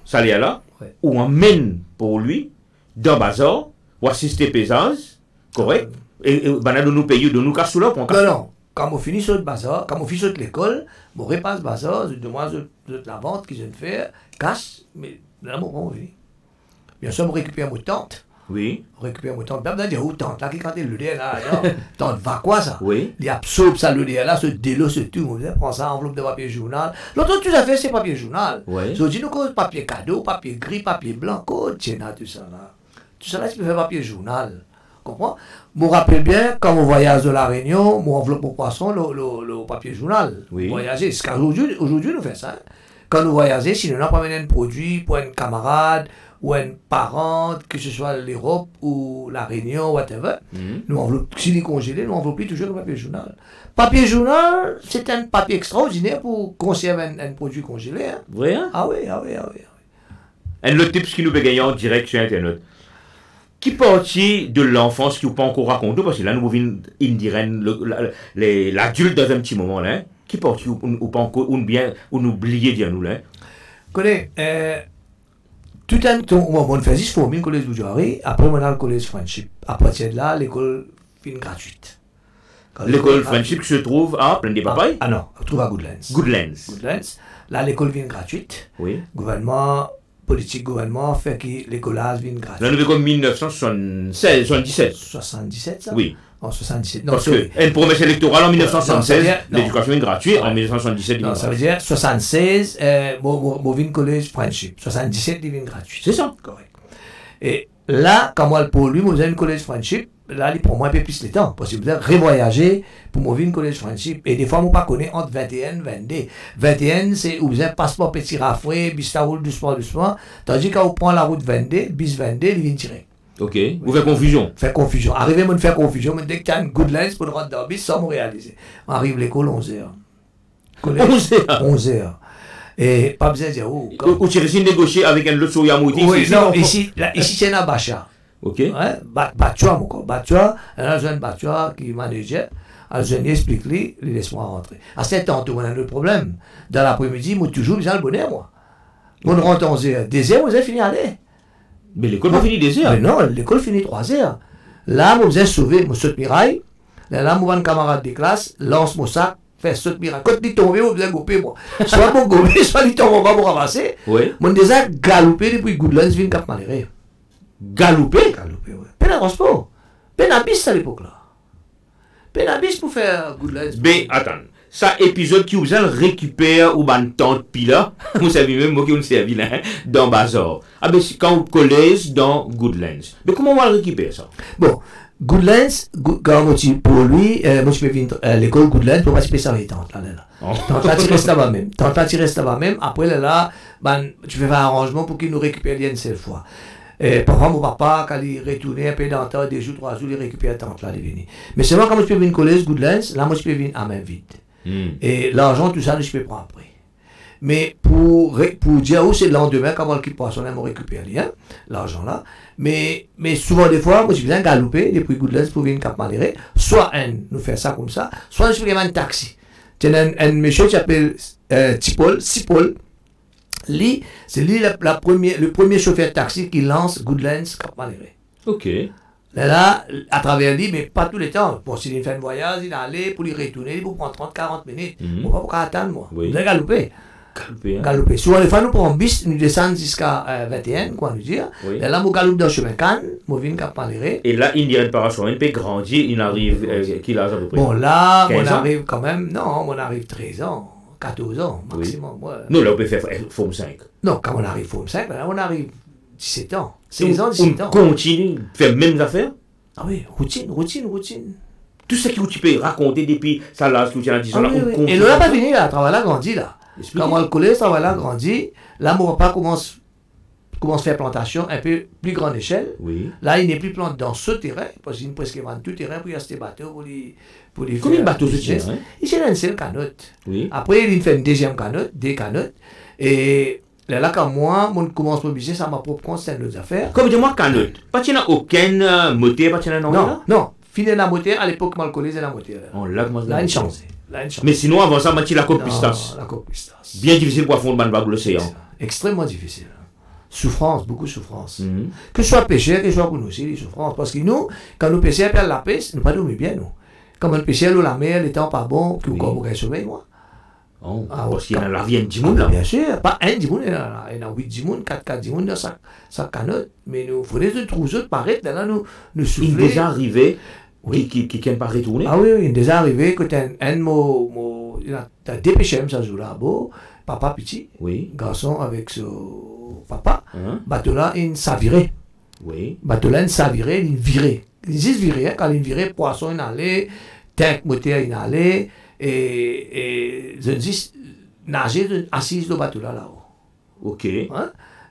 ça l'est là, Ouais. ou emmène pour lui, dans le bazar, ou assister pesage, correct? Et de nous payer, de nous casser là pour Non. Quand on finit sur le bazar, quand on finit sur l'école, on repasse le bazar, je demande la vente qu'ils viennent faire, casse, mais là, on vient. Bien sûr, on récupère mon tante. Oui. On récupère mon tante. Bien, dire, où tante, là, qui quand il le dit, là, tante, va quoi ça? Oui. Il absorbe ça, le dit, là, ce délo, ce tout. On prend ça, enveloppe de papier journal. L'autre, tout à fait, c'est papier journal. Oui. Je dis, nous, papier cadeau, papier gris, papier blanc, tiens, tout ça, là. Tout ça, là, tu peux faire papier journal. Comprends? Je me rappelle bien, quand on voyage de la Réunion, on enveloppe mon poisson, le papier journal. Oui. Voyager. C'est qu'aujourd'hui, nous faisons ça. Quand nous voyageons, si nous n'avons pas amené un produit pour un camarade ou un parent, que ce soit l'Europe ou la Réunion, whatever, nous enveloppons, s'il est congelé, nous enveloppons toujours le papier journal. Papier journal, c'est un papier extraordinaire pour conserver un produit congelé. Hein. Vrai, hein? Ah oui. Et le tips qui nous peut gagner en direct sur Internet. Qui partie de l'enfance qui vous pas encore raconté, parce que là nous venons l'adulte dans un petit moment là, qui partie ou pas encore, ou bien, ou oublier dire nous là. Connais, tout un temps, on fait 6 formules au collège Boudjouari, après on a le collège Friendship. À partir de là, l'école fin gratuite. L'école Friendship qui se trouve à Plaine des Papayes? Ah non, on trouve à Goodlands. Goodlands. Là, l'école vient gratuite. Oui. Gouvernement fait que l'école vient gratuite. Là, nous avons comme 1976, 77. 77, ça? Oui. En 77. Non, parce que une promesse électorale en 1976, l'éducation est gratuite, ouais. En 1977, non, ça veut dire 76, mon vin collège Friendship. 77, il vient gratuit. C'est ça. Correct. Et là, quand moi, pour lui, moi, j'ai une collège Friendship, là, il prend moins un peu plus le temps. Parce que je veux revoyager pour mon une collège friendship. Et des fois, moi, pas connais entre 21 et 22. 21, c'est où vous avez un passeport petit rafoué, bis ça roule doucement. Tandis que quand on prend la route 22, bis 22, il vient tirer. Ok. Vous faites confusion. Fait confusion. Arrivé, on fait confusion. Mais dès que tu as une good lens pour rentrer dans le bis, ça, on réalise. On arrive à l'école 11h. 11h. Et pas besoin de dire, oh. Ou tu réussis à négocier avec un autre sourire mouti. Oui, non, ici, c'est un Bacha. Ok. Batua, mon corps. Batua, un jeune Batua qui manageait. Un jeune explique-lui, il laisse-moi rentrer. À cet temps, on a un autre problème. Dans l'après-midi, moi, toujours besoin le bonheur, moi. On rentre 11h. 2h, vous avez fini à aller. Mais l'école pas fini 2h. Mais non, l'école finit 3h. Là, moi, vous avez sauvé, moi, saute miraille. Là, moi, un camarade de classe, lance mon sac. Fait saute miracle. Quand il tombe, vous avez gopé, moi. Soit mon gopé, soit il tombe, on va me ramasser. Oui. Mon déjà galopé depuis Goodlands, vient Cap Maléré. Galopé? Galopé, oui. Peine à transport. Peine à bis à l'époque-là. Peine à bis pour faire Goodlands. Ben, attends. Ça, épisode qui vous a récupère ou ban tante pila, vous savez même, moi qui vous servi là, dans Bazar. Ah ben, quand vous collez dans Goodlands. Mais comment on va le récupérer ça? Bon. Goodlands, quand pour lui, moi je peux venir l'école Goodlands pour participer à tante là. Tante là, tu restes là-bas même. Tante là, tu restes là-bas même. Après là, tu fais un arrangement pour qu'il nous récupère une seule fois. Parfois, mon papa, quand il retournait un peu dans le temps, 2 jours, 3 jours, il récupère tante là, il venait. Mais seulement quand je peux venir collège Goodlands, là, moi je peux venir à main vide. Et l'argent, tout ça, je peux prendre après. Mais pour dire où c'est le lendemain, quand on quitte poisson, on récupère l'argent là. Mais souvent, des fois, moi, je viens galoper depuis Goodlands pour venir Cap Maléré. Soit nous fait ça comme ça, soit je fais un taxi. Il y a un monsieur qui s'appelle Sipol. Lui, c'est lui le premier chauffeur de taxi qui lance Goodlands Cap Maléré. Ok. Là, à travers lui, mais pas tous les temps. Bon, s'il fait un voyage, il allait pour lui retourner, il prend 30-40 minutes. On va pas attendre, moi. Oui. Vous allez galoper. Galoper. Souvent, les fois, nous prenons bis, nous descendons jusqu'à 21, quoi nous dire. Oui. Et là, nous galopons dans le chemin Cannes, nous venons Cap Maléré. Et là, il y a une paration, il peut grandir, il arrive, qu'il a à peu près. Bon, là, on 15 ans? arrive quand même, non, on arrive 13 ans, 14 ans maximum. Oui. Ouais. Non, là, on peut faire Forme 5. Non, quand on arrive Forme 5, là, on arrive 17 ans. 16 ans, 17 ans. On continue, faire même affaires. Ah oui, routine. Tout ce que tu peux raconter depuis ça là, tout à 10 ans, là, on continue. Et là, pas fini, là, travail là, grandi, là. Quand on le collège, travail là, grandi, là, mon papa commence à faire plantation un peu plus grande échelle. Oui. Là, il n'est plus planté dans ce terrain, parce qu'il presque vend tout terrain pour y acheter des bateaux pour les Combien de bateaux ce terrain? Il s'est lancé une canotte. Oui. Après, il fait une deuxième canotte, des canottes. Et là, quand moi, on commence mon business à ma propre compte, c'est une autre affaire. Comme dis-moi, canotte. Pas qu'il n'y a aucun moteur, pas qu'il y a non. Fini la moteur, à l'époque, mal collé, c'est la moteur. On l'a commencé. Là, une chance. Mais sinon, avant ça, il y a la coque pistache. La coque pistache. Bien difficile pour fondre l'océan. Extrêmement difficile. Souffrance, beaucoup de souffrance. Que ce soit pêcheur, que ce soit pour nous aussi, des souffrances. Parce que nous, quand nous pêchons à la pêche, nous ne pas dormir bien, nous. Quand on pêchait l'eau, la mer, les temps pas bon, que vous avez sommeil, moi. Oh, parce qu'il y a la vie de monde là. Bien sûr, pas un Dimoun, il y en a 8 Dimoun, 4 Dimoun dans sa canotte. Mais nous, il faudrait des trousseaux de paraître, là, nous souffler. Il est déjà arrivé. Oui. Qui n'aime pas retourner. Ah oui, il est déjà arrivé que un mot, il a dépêché ça jour-là, beau, papa petit, oui. Garçon avec ce papa, bateau là, il s'avirait. Oui. Bateau là, il s'avirait, il virait. Il dit virait, quand il virait, poisson, il allait, tank moteur, il allait, et je dis, nager, assise le bateau là, là-haut. Ok.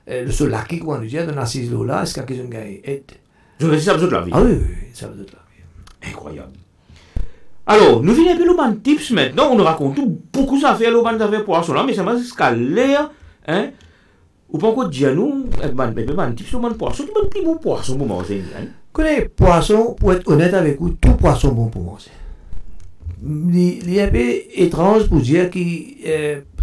Le seul lac qui, on nous dit, de assise là, est-ce qu'il y a quelqu'un qui aide? Je me dis, ça veut dire la vie. Ah oui, ça veut dire la vie. Incroyable. Alors, nous venons un peu le tips maintenant. On nous raconte beaucoup d'affaires, le d'affaires poissons là, mais ça m'a jusqu'à l'air, hein. Ou pas encore dire nous, tips le poisson, tu plus bon poisson pour manger. Connais poisson, pour être honnête avec vous, tout poisson bon pour manger. Il est un peu étrange pour dire que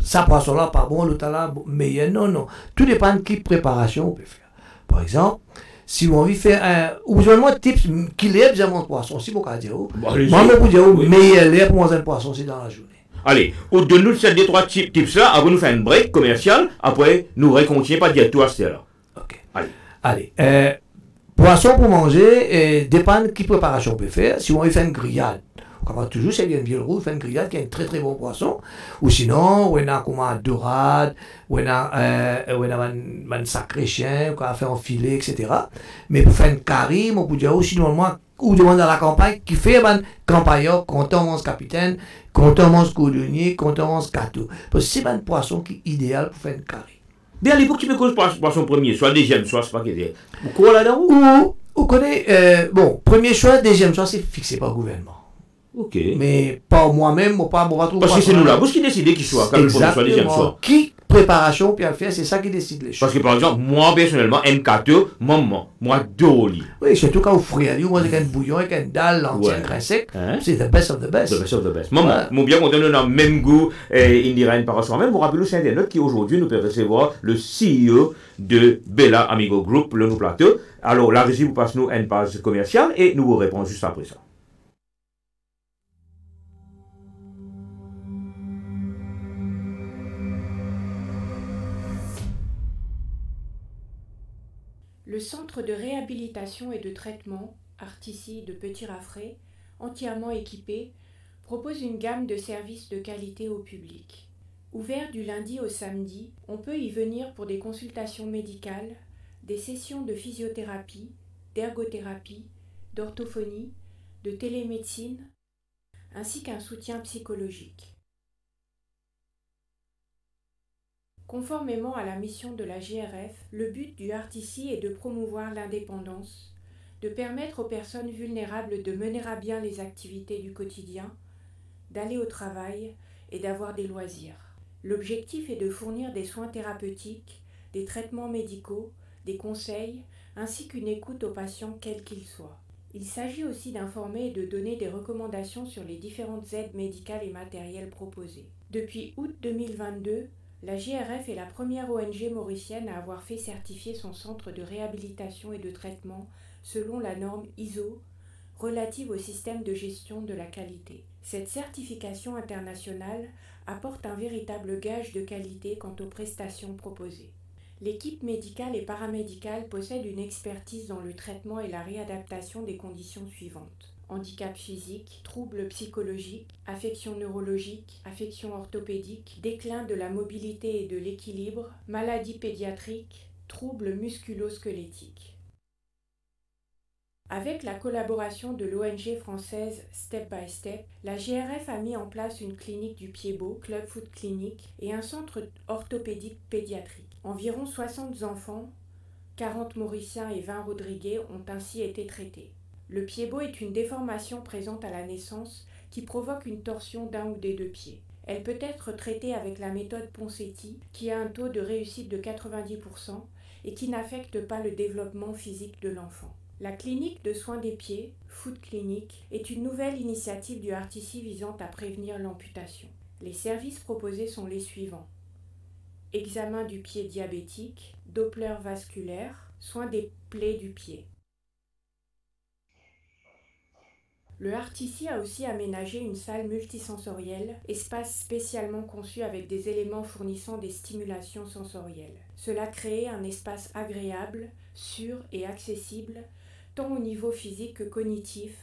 ça poisson là pas bon, l'autre là meilleur. Non. Tout dépend de quelle préparation on peut faire. Par exemple, si on veut faire un. Ou besoin de tips qu'il est besoin de poisson, si vous pouvez dire. Moi, je peux dire, meilleur lait pour manger un poisson, c'est dans la journée. Allez, donne-nous ces 2-3 tips là, avant nous faire une break commercial, après nous continuer pas dire tout à ce là. Ok. Allez. Poisson pour manger, dépend de quelle préparation on peut faire. Si on veut faire une grillade, on va toujours servir une viande rouge, faire une grillade qui est un très très bon poisson. Ou sinon, on a comme un dorade, on a un sacré chien, on va faire un filet, etc. Mais pour faire une curry, on peut dire aussi normalement ou demande à la campagne, qui fait une campagne, quand on mange capitaine, quand on mange cordonnier, quand on mange gâteau. Parce que c'est un poisson qui est idéal pour faire une carré. Bien, à l'époque, tu me causes poisson premier, soit deuxième, soit spaghetti. Quoi là-dedans? Vous connaissez, bon, premier choix, deuxième choix, c'est fixé par le gouvernement. Ok. Mais pas moi-même, pas trop. Parce que c'est nous là, vous qui décidez qu'il soit, quand le premier soit, deuxième soit. Qui préparation puis à le faire, c'est ça qui décide les choses. Parce que par exemple, moi personnellement, M4, maman, moi Dolly. Oui, surtout quand vous frère, moi j'ai un bouillon avec un dalle, l'entière très sec, c'est the best of the best. The best of the best. Maman, mon bien content de le même goût, Indira par soi-même. Vous rappelez c'est Internet qui aujourd'hui nous peut recevoir le CEO de Bella Amigo Group, le nous plateau. Alors la régie vous passe nous une page commerciale et nous vous répondons juste après ça. Le centre de réhabilitation et de traitement, Artici de Petit-Raffray, entièrement équipé, propose une gamme de services de qualité au public. Ouvert du lundi au samedi, on peut y venir pour des consultations médicales, des sessions de physiothérapie, d'ergothérapie, d'orthophonie, de télémédecine, ainsi qu'un soutien psychologique. Conformément à la mission de la GRF, le but du Artici est de promouvoir l'indépendance, de permettre aux personnes vulnérables de mener à bien les activités du quotidien, d'aller au travail et d'avoir des loisirs. L'objectif est de fournir des soins thérapeutiques, des traitements médicaux, des conseils, ainsi qu'une écoute aux patients quels qu'ils soient. Il s'agit aussi d'informer et de donner des recommandations sur les différentes aides médicales et matérielles proposées. Depuis août 2022, la GRF est la première ONG mauricienne à avoir fait certifier son centre de réhabilitation et de traitement selon la norme ISO relative au système de gestion de la qualité. Cette certification internationale apporte un véritable gage de qualité quant aux prestations proposées. L'équipe médicale et paramédicale possède une expertise dans le traitement et la réadaptation des conditions suivantes: handicap physique, troubles psychologiques, affections neurologiques, affections orthopédiques, déclin de la mobilité et de l'équilibre, maladies pédiatriques, troubles musculo-squelettiques. Avec la collaboration de l'ONG française Step by Step, la GRF a mis en place une clinique du pied-beau, Club Foot Clinic, et un centre orthopédique pédiatrique. Environ 60 enfants, 40 Mauriciens et 20 Rodriguais ont ainsi été traités. Le pied-beau est une déformation présente à la naissance qui provoque une torsion d'un ou des deux pieds. Elle peut être traitée avec la méthode Ponseti, qui a un taux de réussite de 90% et qui n'affecte pas le développement physique de l'enfant. La clinique de soins des pieds, Foot Clinic, est une nouvelle initiative du Artici visant à prévenir l'amputation. Les services proposés sont les suivants: examen du pied diabétique, Doppler vasculaire, soins des plaies du pied. Le Artici a aussi aménagé une salle multisensorielle, espace spécialement conçu avec des éléments fournissant des stimulations sensorielles. Cela crée un espace agréable, sûr et accessible, tant au niveau physique que cognitif,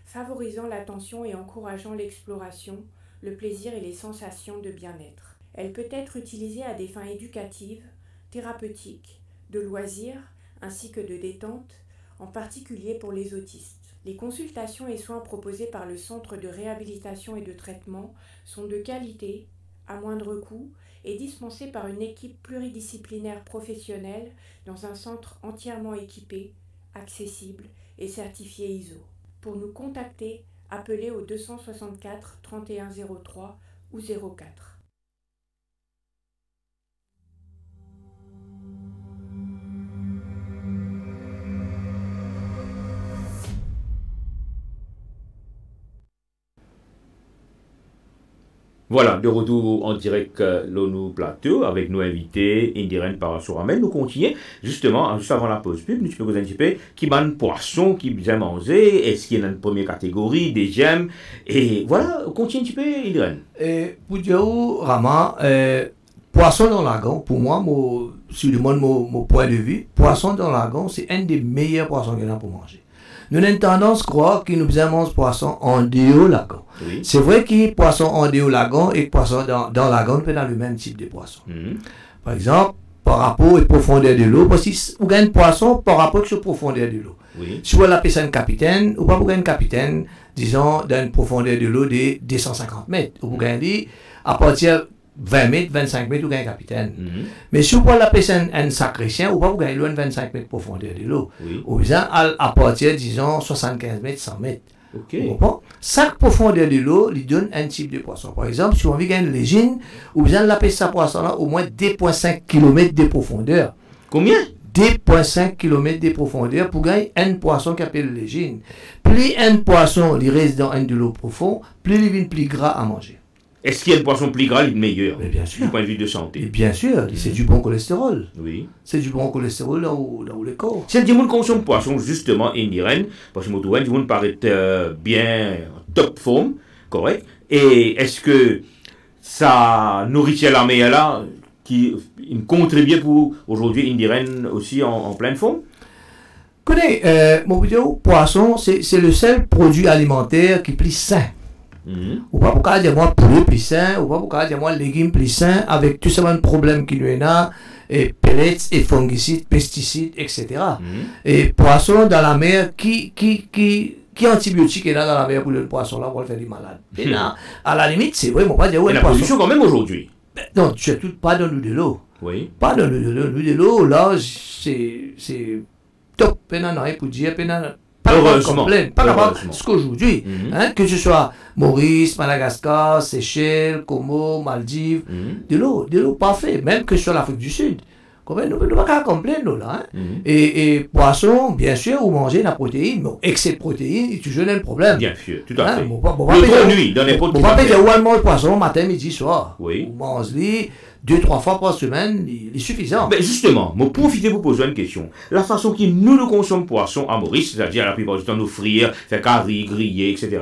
favorisant l'attention et encourageant l'exploration, le plaisir et les sensations de bien-être. Elle peut être utilisée à des fins éducatives, thérapeutiques, de loisirs, ainsi que de détente, en particulier pour les autistes. Les consultations et soins proposés par le Centre de réhabilitation et de traitement sont de qualité, à moindre coût, et dispensés par une équipe pluridisciplinaire professionnelle dans un centre entièrement équipé, accessible et certifié ISO. Pour nous contacter, appelez au 264 31 03 ou 04. Voilà, de retour en direct l'ONU Plateau avec nos invités Indiren Parasoramel. Nous continuons justement, juste avant la pause pub, nous pouvons anticiper qui m'a un poisson qui bien manger, est-ce qu'il y a une première catégorie, deuxième, et voilà, continue un petit peu Indiren. Pour dire, Rama, poisson dans lagon, pour moi, sur le monde, mon point de vue, poisson dans lagon, c'est un des meilleurs poissons qu'il y a pour manger. Nous avons une tendance à croire qu'il nous aimons poisson en dehors lagon. Oui. C'est vrai qu'il y a poisson en dehors lagon et poisson dans lagon, on peut dans le même type de poisson. Par exemple, par rapport à la profondeur de l'eau, parce que vous gagnez un poisson par rapport à la profondeur de l'eau. Oui. Si vous appelez ça un capitaine, ou pas vous gagnez un capitaine, disons, d'une profondeur de l'eau de 250 mètres. Vous gagnez à partir de 20 mètres, 25 mètres, vous gagnez un capitaine. Mais si vous appelez ça un sacré chien, ou pas vous gagnez 25 mètres de profondeur de l'eau. Oui. Ou bien à partir, disons, 75 mètres, 100 mètres. Ok. Vous comprenez? Chaque profondeur de l'eau lui donne un type de poisson. Par exemple, si vous avez une légine, ou bien l'appeler ça poisson-là au moins 2,5 km de profondeur. Combien? 2,5 km de profondeur pour gagner un poisson qui appelle légine. Plus un poisson il reste dans un de l'eau profond, plus il devient plus gras à manger. Est-ce qu'il y a un poisson plus gras, il est meilleur? Mais bien sûr. Du point de vue de Et santé. bien sûr, c'est du bon cholestérol. Oui. C'est du bon cholestérol là où le corps. Si le monde consomme poisson, justement, Indiren, parce que le monde paraît bien top forme, correct. Et est-ce que ça nourriture la meilleure là, qui contribue pour aujourd'hui Indiren aussi en pleine forme? Connais, mon vidéo, poisson, c'est le seul produit alimentaire qui est plus sain. Ou pas pour dire moi poulet plus sain, ou pas pour dire moi légumes plus sains, avec tout ça de problèmes qu'il y a, et pellets, et fongicides, pesticides, etc. Et poisson dans la mer, qui antibiotique est là dans la mer pour le poisson là, pour le faire des malades. Et là, à la limite, c'est vrai, on va dire, ouais, la poisson. pollution quand même aujourd'hui. Non, tu sais tout, pas dans l'eau de l'eau. Oui. Pas dans l'eau de l'eau. L'eau de l'eau, là, c'est top. Pénan, pour dire, pénan. Pas Heureusement. Pas capable ce qu'aujourd'hui, que ce soit Maurice, Madagascar, Seychelles, Como, Maldives, de l'eau parfait, même que ce soit l'Afrique du Sud. Nous ne pouvons pas complaindre là. Et poisson, bien sûr, vous mangez la protéine, mais excès de protéines, il y a toujours un problème. Bien sûr, tout à fait. Le trop nuit, dans n'importe quel cas. Vous pouvez manger le poisson matin, midi, soir. Oui. Vous mangez 2-3 fois par semaine, il est suffisant. Mais justement, je profite pour poser une question. La façon que nous le consommons poisson à Maurice, c'est-à-dire la plupart du temps nous frire, faire curry, griller, etc.,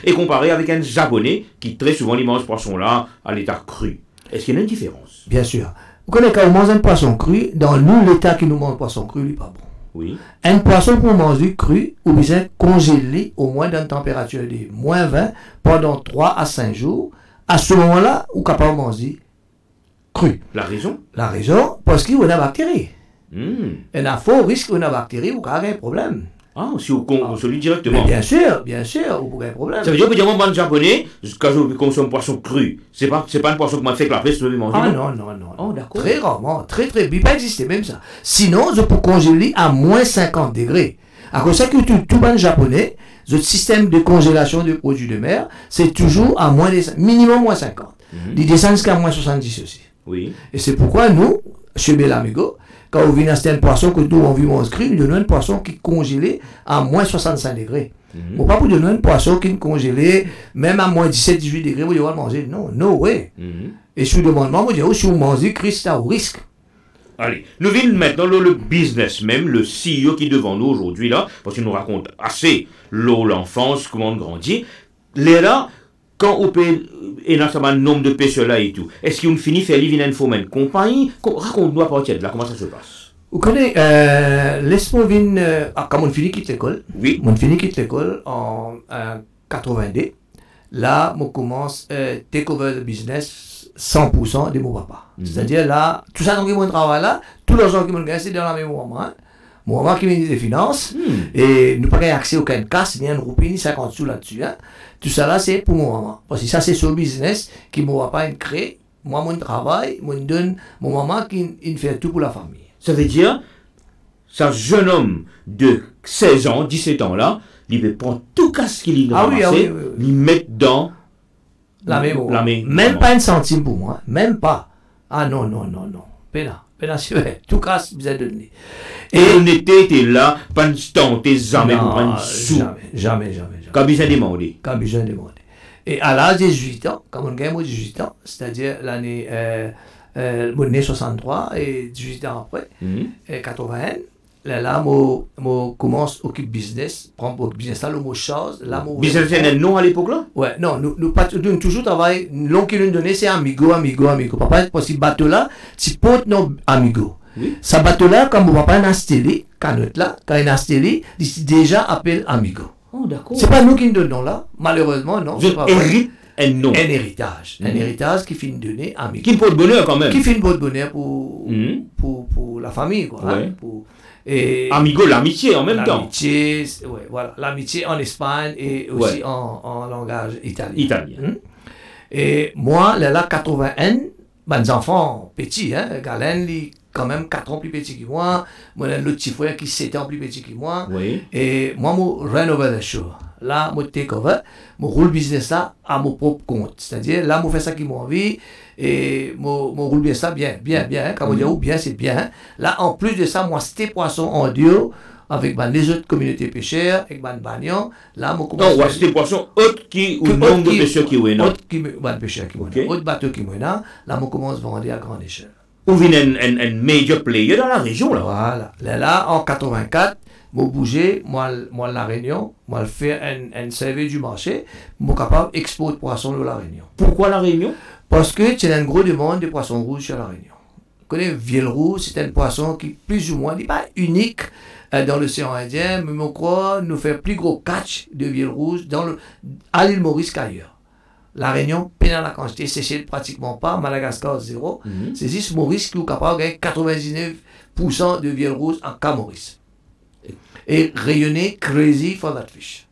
et comparé avec un japonais qui très souvent il mange ce poisson-là à l'état cru. Est-ce qu'il y a une différence? Bien sûr. Vous connaissez quand on mange un poisson cru, dans nous, l'état qui nous mange le poisson cru, il n'est pas bon. Oui. Un poisson pour manger cru, ou bien congelé au moins dans une température de moins 20 pendant 3 à 5 jours. À ce moment-là, vous êtes capable de manger cru. La raison? La raison, parce qu'il y a des bactéries. Et il y a un fort risque qu'il y ait des bactéries, vous avez un problème. Ah, si vous consommez directement. Mais bien sûr, vous avez un problème. Ça veut dire que moi, en japonais, quand je consomme poisson cru, c'est pas un poisson que m'a fait clapper, je peux manger. Ah non. Oh, d'accord. Très rarement, très. Il ne peut pas exister même ça. Sinon, je peux congeler à moins 50 degrés. À cause de ça que tout le japonais, notre système de congélation de produits de mer, c'est toujours à minimum moins 50. Il descend jusqu'à moins 70 aussi. Oui. Et c'est pourquoi nous, chez Belamigo, quand on vient acheter un poisson que nous on vit mon inscrit, nous donnons un poisson qui est congelé à moins 65 degrés. On ne pas pour donner un poisson qui est congelé même à moins 17-18 degrés, vous devez le manger. Non, no way. Et si vous demandez, vous dites, si vous mangez, Christ, c'est au risque. Allez, nous venons maintenant le business même, le CEO qui est devant nous aujourd'hui là, parce qu'il nous raconte assez l'enfance, comment on grandit. Là, quand on peut, et dans un nombre de pêcheurs là et tout, est-ce qu'on finit faire livrer une forme de compagnie? Raconte-nous à partir de là, comment ça se passe? Vous connaissez, laisse-moi venir, quand on finit quitte l'école, oui. On finit quitte l'école en 82, là, on commence take over the business 100% de mon papa. C'est-à-dire là, tout ça dans mon travail là, tous les gens qui m'ont gagné, c'est dans la même maman. Mon maman qui ministre des Finances, et nous n'avons pas accès à aucun casse, ni un roupie, ni 50 sous là-dessus. Hein. Tout ça là, c'est pour mon maman. Parce que ça, c'est sur le business qui ne va pas créer. Moi, mon travail, moi, donne mon maman qui fait tout pour la famille. Ça veut dire, ce jeune homme de 16 ans, 17 ans là, il peut prendre tout casse qu'il a ramassé, il met dans la même. Même pas un centime pour moi, même pas. Ah non. Pénal, tout casse, vous avez donné. Et on était là, pas de temps, t'es jamais pour prendre sous. Jamais. Quand besoin demandé. Et à l'âge de 18 ans, quand on gagne 18 ans, c'est-à-dire l'année 63 et 18 ans après, 81, là, je commence à occuper business, prendre business là, le mot chose. Business, c'est un nom à l'époque là? Ouais, non, nous toujours travaillons, l'on qui nous donne, c'est amigo. Papa, parce que ce bateau là, c'est pas non amigo. Oui. Ce bateau là, quand mon papa a installé, quand il a installé, il déjà appelé amigo. Oh, d'accord. C'est pas nous qui nous donnons là, malheureusement, non. Un nom. Un héritage. Un héritage qui finit de donner à mes Qui me porte bonheur quand même. qui fait une bonne bonheur pour la famille, quoi. Ouais. Hein, et Amigo, l'amitié en même temps. l'amitié, ouais, voilà, l'amitié en Espagne et aussi Ouais. en langage italien. Italien. Et moi, là, 81, mes enfants petits, hein, Galen, lui, quand même 4 ans plus petit que moi, moi, l'autre petit frère qui 7 ans plus petit que moi, Oui. et moi, je run over the show. Là, je take over, je roule business là à mon propre compte. C'est-à-dire, là, je fais ça qui m'a envie, et je roule bien ça, bien, hein. Quand on dit bien, c'est bien. Hein. Là, en plus de ça, moi, c'était poisson en duo avec les autres communautés pêcheurs, avec les bagnon. Là, je commence Donc, c'était poisson autre qui, ou nombre de pêcheurs qui ont autre pêcheurs qui Ok. autre bateau qui ont là, je commence à vendre à grande échelle. Ou vient un major player dans la région là. Voilà. Là, en 84, je bouger, moi, la Réunion, moi, faire un survey du marché, je suis capable d'exporter poisson de la Réunion. Pourquoi la Réunion? Parce que il y a une grosse demande de poissons rouges sur la Réunion. Vous connaissez vielle rouge, c'est un poisson qui, plus ou moins, n'est pas unique dans l'océan Indien, mais je crois nous fait plus gros catch de vielle rouge à l'île Maurice qu'ailleurs. La Réunion, peine à la quantité, Seychelles pratiquement pas, Madagascar zéro. C'est juste Maurice qui est capable de gagner 99% de vielle rouge en cas Maurice. Et rayonner crazy for that fish.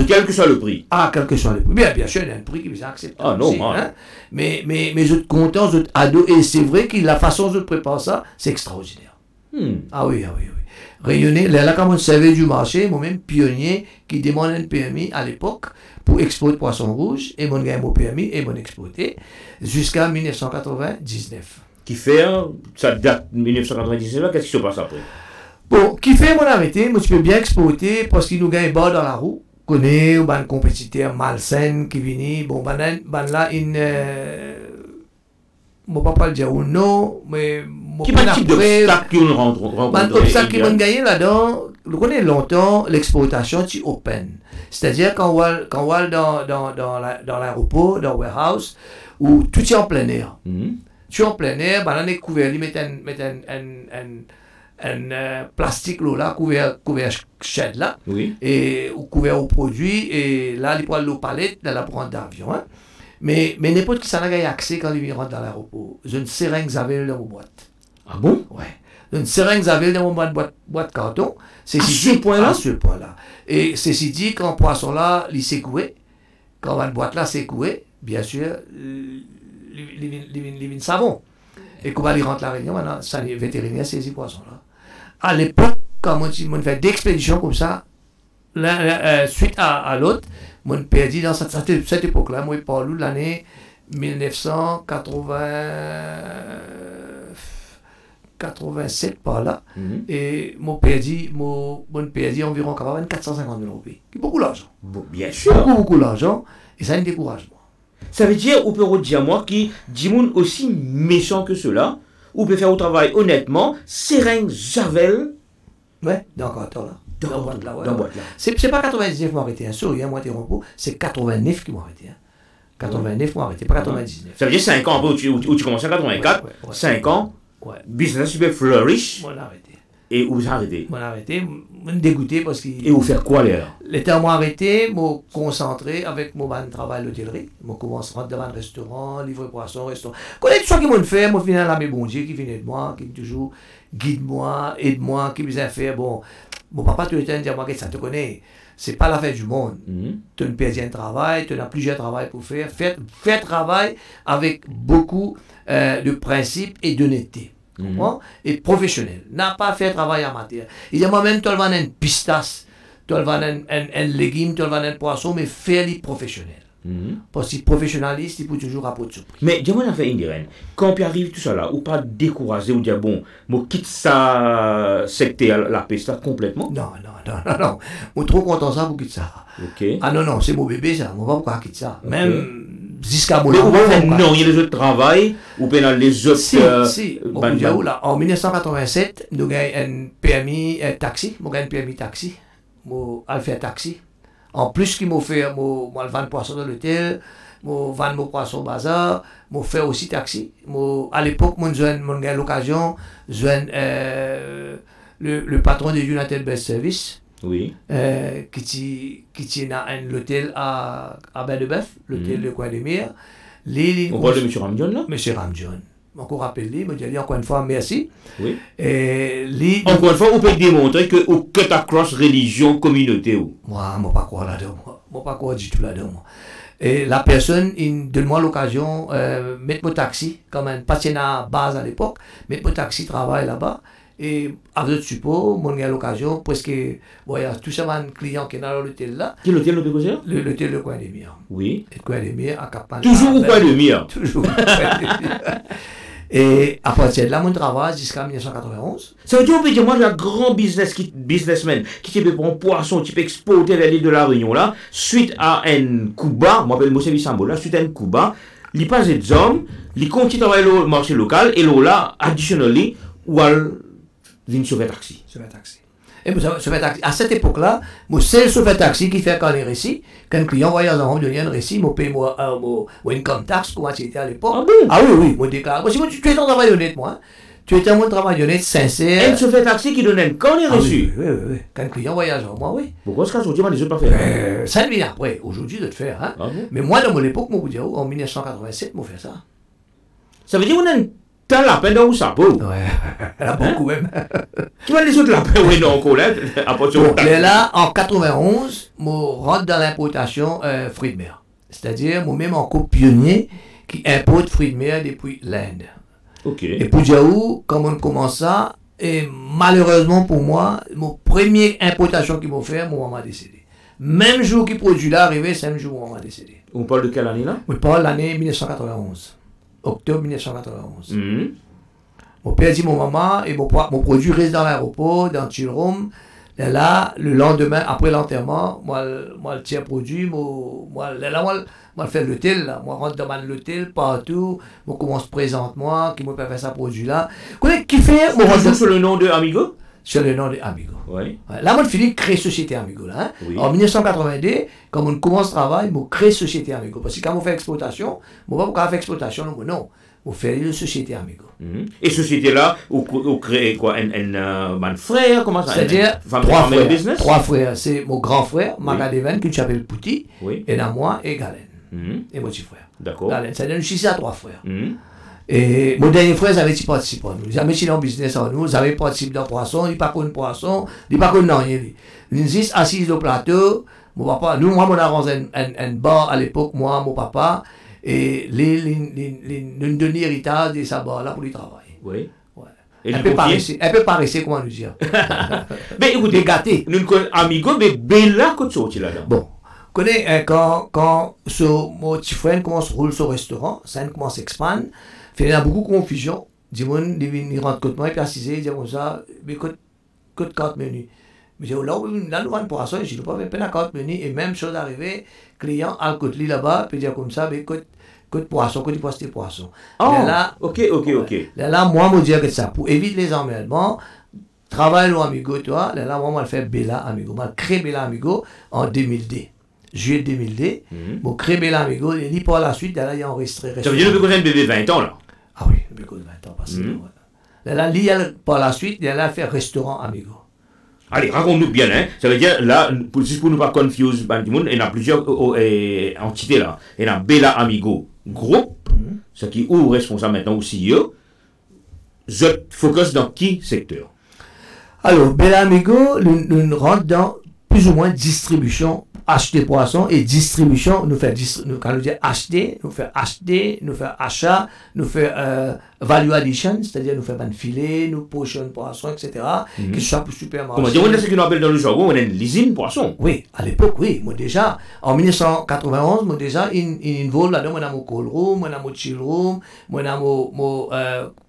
Quel que soit le prix. Ah, quel que soit le prix. Bien sûr, il y a un prix qui est acceptable. Ah non, aussi, ouais. hein. Mais je suis content, je suis ado, et c'est vrai que la façon dont je prépare ça, c'est extraordinaire. Ah oui. Rayonner, là, quand on servait du marché, moi-même pionnier qui demande un permis à l'époque pour exporter poisson rouge, et mon gars mon permis et mon exporté jusqu'à 1999. Qui fait, ça date 1999 là, qu'est-ce qui se passe après? Bon, qui fait mon arrêté, moi je peux bien exporter parce qu'il nous gagne bas dans la roue. Connaît un compétiteur malsain qui vient, bon, là, je ne peux pas le dire ou non, mais Qui pas le type d'obstacle qu'on rencontre? L'obstacle qui m'a gagné là-dedans, je connais longtemps l'exportation c'est open. C'est-à-dire quand on va dans l'aéroport, dans le warehouse, où tout est en plein air. Tu es en plein air, on est couvert, ils mettent un plastique là, couvert shed là, Oui. et couvert au produit, et là, ils prennent l'eau palette dans la prendre d'avion. Hein. Mais n'importe qui s'en a accès quand il rentre dans l'aéroport. J'ai une seringue Zavel dans mon boîte. Ah bon? Ouais. Une seringue Zavel dans mon boîte carton. À ce point-là? À ce point-là. Et ceci dit, quand le poisson là, il s'est coué, quand la boîte là s'est coué, bien sûr, il vient savon. Et comment il rentre la Réunion, maintenant, le vétérinaire saisit le poisson là. À l'époque, quand on fait d'expéditions comme ça, suite à l'autre, on perdu dans cette époque-là, moi je parle de l'année 1987 par là, et mon perdu environ 450 000 roupies. C'est beaucoup d'argent. Bon, bien sûr. Beaucoup d'argent, et ça me décourage. Ça veut dire, on peut dire moi qui dit aussi méchant que cela, ou peut faire au travail honnêtement, seringue Javel. Ouais, dans le carton là. Dans boîte là. C'est pas 99 qui m'ont arrêté, sorry, moi t'es rompu, c'est 89 qui m'ont arrêté. 89 m'ont arrêté, pas 99. Ça veut dire 5 ans après où tu commences en 84, 5 ans, business super flourish. Moi arrêté. Et où vous arrêtez? Moi arrêté, moi dégoûté parce que. Et vous faire quoi là? L'état m'a arrêté, m'a concentré avec mon travail d'hôtellerie. Je commence à rentrer devant un restaurant, livrer poisson, restaurant. Connais tout ce qu'ils m'ont fait, moi finalement la mes bon Dieu qui venait de moi, qui me toujours guide-moi, aide-moi, qui me disait faire bon. Mon papa te dit moi que ça te connaît. C'est pas l'affaire du monde. Tu as perdu un travail, tu as plusieurs travail pour faire. Fais travail avec beaucoup de principes et d'honnêteté. Et professionnel. N'a pas fait travail amateur. Il dit moi-même, tu vas vendre une pistache, tu vas vendre un légume, tu vas vendre un poisson, mais fais-le professionnel. Parce que professionnaliste, il peut toujours rapporter. Mais dis-moi une affaire indienne. Quand on arrive tout ça là, ou pas découragé, ou dire bon, moi quitte ça secteur la peste complètement? Non. Je suis trop content ça pour quitter ça. Okay. Ah non, c'est mon bébé ça. Je ne vais pas pourquoi quitter ça. Okay. Même jusqu'à mon non, il y a les autres travail, ou bien les autres. Si. En 1987, nous avons un permis taxi. Nous avons un permis taxi. Nous avons fait taxi. En plus, qu'il m'a fait, moi, vendre poisson dans l'hôtel, moi, vendre mon poisson au bazar, moi, faire aussi taxi. À l'époque, moi, j'ai eu l'occasion, le patron de United Best Service, Oui. Qui est dans l'hôtel à Bain de Bœuf, l'hôtel de Coin des Mers. On parle de M. Ramjohn là? M. Ramjohn. Encore rappelé, je dis encore une fois merci. Oui. Encore une fois, vous pouvez démontrer que vous cut across religion, communauté. Moi, je ne pas croire là-dedans. Je ne pas croire du tout là-dedans. Et la personne, il donne-moi l'occasion, mettre mon taxi, comme un patient à base à l'époque, mettre mon taxi, travaille là-bas. Et avec le support, moi, j'ai l'occasion, parce que, bon, il y a tout ça, un client qui est dans l'hôtel là. Quel hôtel le Pécosé? L'hôtel de Coin des Mers. Oui. Le Coin des Mers à Cap-Pan. Toujours au Coin des Mers. Toujours au Coin des Mers. Et à partir de là, mon travail jusqu'à 1991. Ça veut dire, on peut dire, moi, le grand businessman qui peut prendre poisson, qui peut exporter vers l'île de la Réunion, là, suite à un coup bas, moi, je m'appelle Moussé Sambo, là, suite à un coup bas, il passe des hommes, il continue à travailler le marché local, et là, additionnally, ou elle vient sauver taxi. Sauver taxi. Et à cette époque-là, c'est le chauffeur taxi qui fait quand les récits. Quand un client voyage en Hong Kong, un récit, je paye mon income tax, comment c'était à l'époque. Ah bon? Ah oui, je déclare. Parce que tu es un travail honnête, moi. Tu es un travail honnête, sincère. Un chauffeur taxi qui donne un quand les reçus. Oui. Quand un client voyage en moi, oui. Pourquoi est-ce qu'aujourd'hui, on ne les a pas fait? 5 000 après, aujourd'hui, de le faire. Hein? Ah bon? Mais moi, dans mon époque, je vous dis, en 1987, je fais ça. Ça veut dire qu'on a un temps lapin dans le sapot. Ouais, elle a beaucoup même. Tu vois les autres lapins, oui, non, encore là. Mais là, en 91, je rentre dans l'importation fruits de mer. C'est-à-dire, moi même encore pionnier qui importe fruits de mer depuis l'Inde. Ok. Et pour dire où, comme on commence ça, et malheureusement pour moi, mon première importation qu'ils m'ont fait, mon maman a décédé. Même jour qu'il produit là, arrivé, c'est le même jour où mon maman a décédé. On parle de quelle année là? On parle de l'année 1991. Octobre 1991. Mm-hmm. Mon père dit mon maman et mon produit reste dans l'aéroport, dans Chilrom. Et là, le lendemain, après l'enterrement, moi le tiers produit, moi fais l'hôtel, là. Moi rentre dans l'hôtel partout, moi commence présente moi, qui me fait faire ça produit là. Qui fait mon rentre sur le nom de Amigo? Sur le nom de Amigo. Oui. Là, moi, je finis créer Société Amigo. Là, hein. Oui. En 1982, quand on commence le travail, je crée Société Amigo. Parce que quand on fait exploitation, je ne vais pas faire exploitation, non. On fait une Société Amigo. Mm-hmm. Et Société là, on crée quoi? Un frère? Comment ça? C'est-à-dire, trois frères. C'est mon grand frère, Magadeven, qui s'appelle Pouti, oui. Et là, moi et Galen. Mm-hmm. Et mon petit frère. D'accord. Galen, ça donne 6 à 3 frères. Mm-hmm. Et mon dernier frère, ils avaient participé à nous. Ils avaient dans le business à nous, ils avaient participé dans le poisson, ils n'ont pas connu poisson, ils n'ont pas connu rien. Ils sont assis au plateau, mon papa, nous, moi, on a arrangé un bar à l'époque, moi, mon papa, et nous donnons l'héritage de sa bar là pour le travail. Oui. Ouais. Un peu paressé, comment nous dire. Mais écoutez, gâté. Nous connaissons Amigo, mais Bella, quand tu es là-dedans. Bon. Connais, quand mon petit frère commence à rouler sur restaurant, ça commence à s'expandre. Il y a beaucoup de confusion. Il rentre contre moi et puis assisé, il dit comme ça, mais côte 4 menus. Mais là, nous vendons poisson, je ne peux pas faire la carte menus. Et même chose arrivée, client à côté là-bas, puis dire comme ça, mais côte poisson, côte poisson. Oh, là, ok. Là, moi, je dis que ça, pour éviter les emmerdements, travaille au Amigo, toi, là, moi, je fais Bella Amigo. Je crée Bella Amigo en 2002. Juillet 2002, je crée Bella Amigo, et ni par la suite, là, il y a enregistré. Ça veut dire que vous avez bébé 20 ans, là? Ah oui, le bébé 20 ans, parce que là, par la suite, il a fait restaurant Amigo. Allez, raconte-nous bien, hein. Ça veut dire, là, juste pour ne pas confuse du monde, il y a plusieurs entités, là. Il y a Bella Amigo groupe, ce qui est où responsable maintenant aussi, je focus dans qui secteur? Alors, Bella Amigo, nous rentre dans plus ou moins distribution, acheter poisson et distribution, quand nous disons acheter, nous fait achat, nous fait value addition, c'est-à-dire nous fait un filet, nous pochons poisson, etc. Qui soit pour supermarché. Comment dire, on a ce qu'on appelle dans le jargon, on a une lysine poisson. Oui, à l'époque, oui. Moi déjà, en 1991, moi déjà, il vole là-dedans, moi dans mon call room, moi dans mon chill room, moi dans mon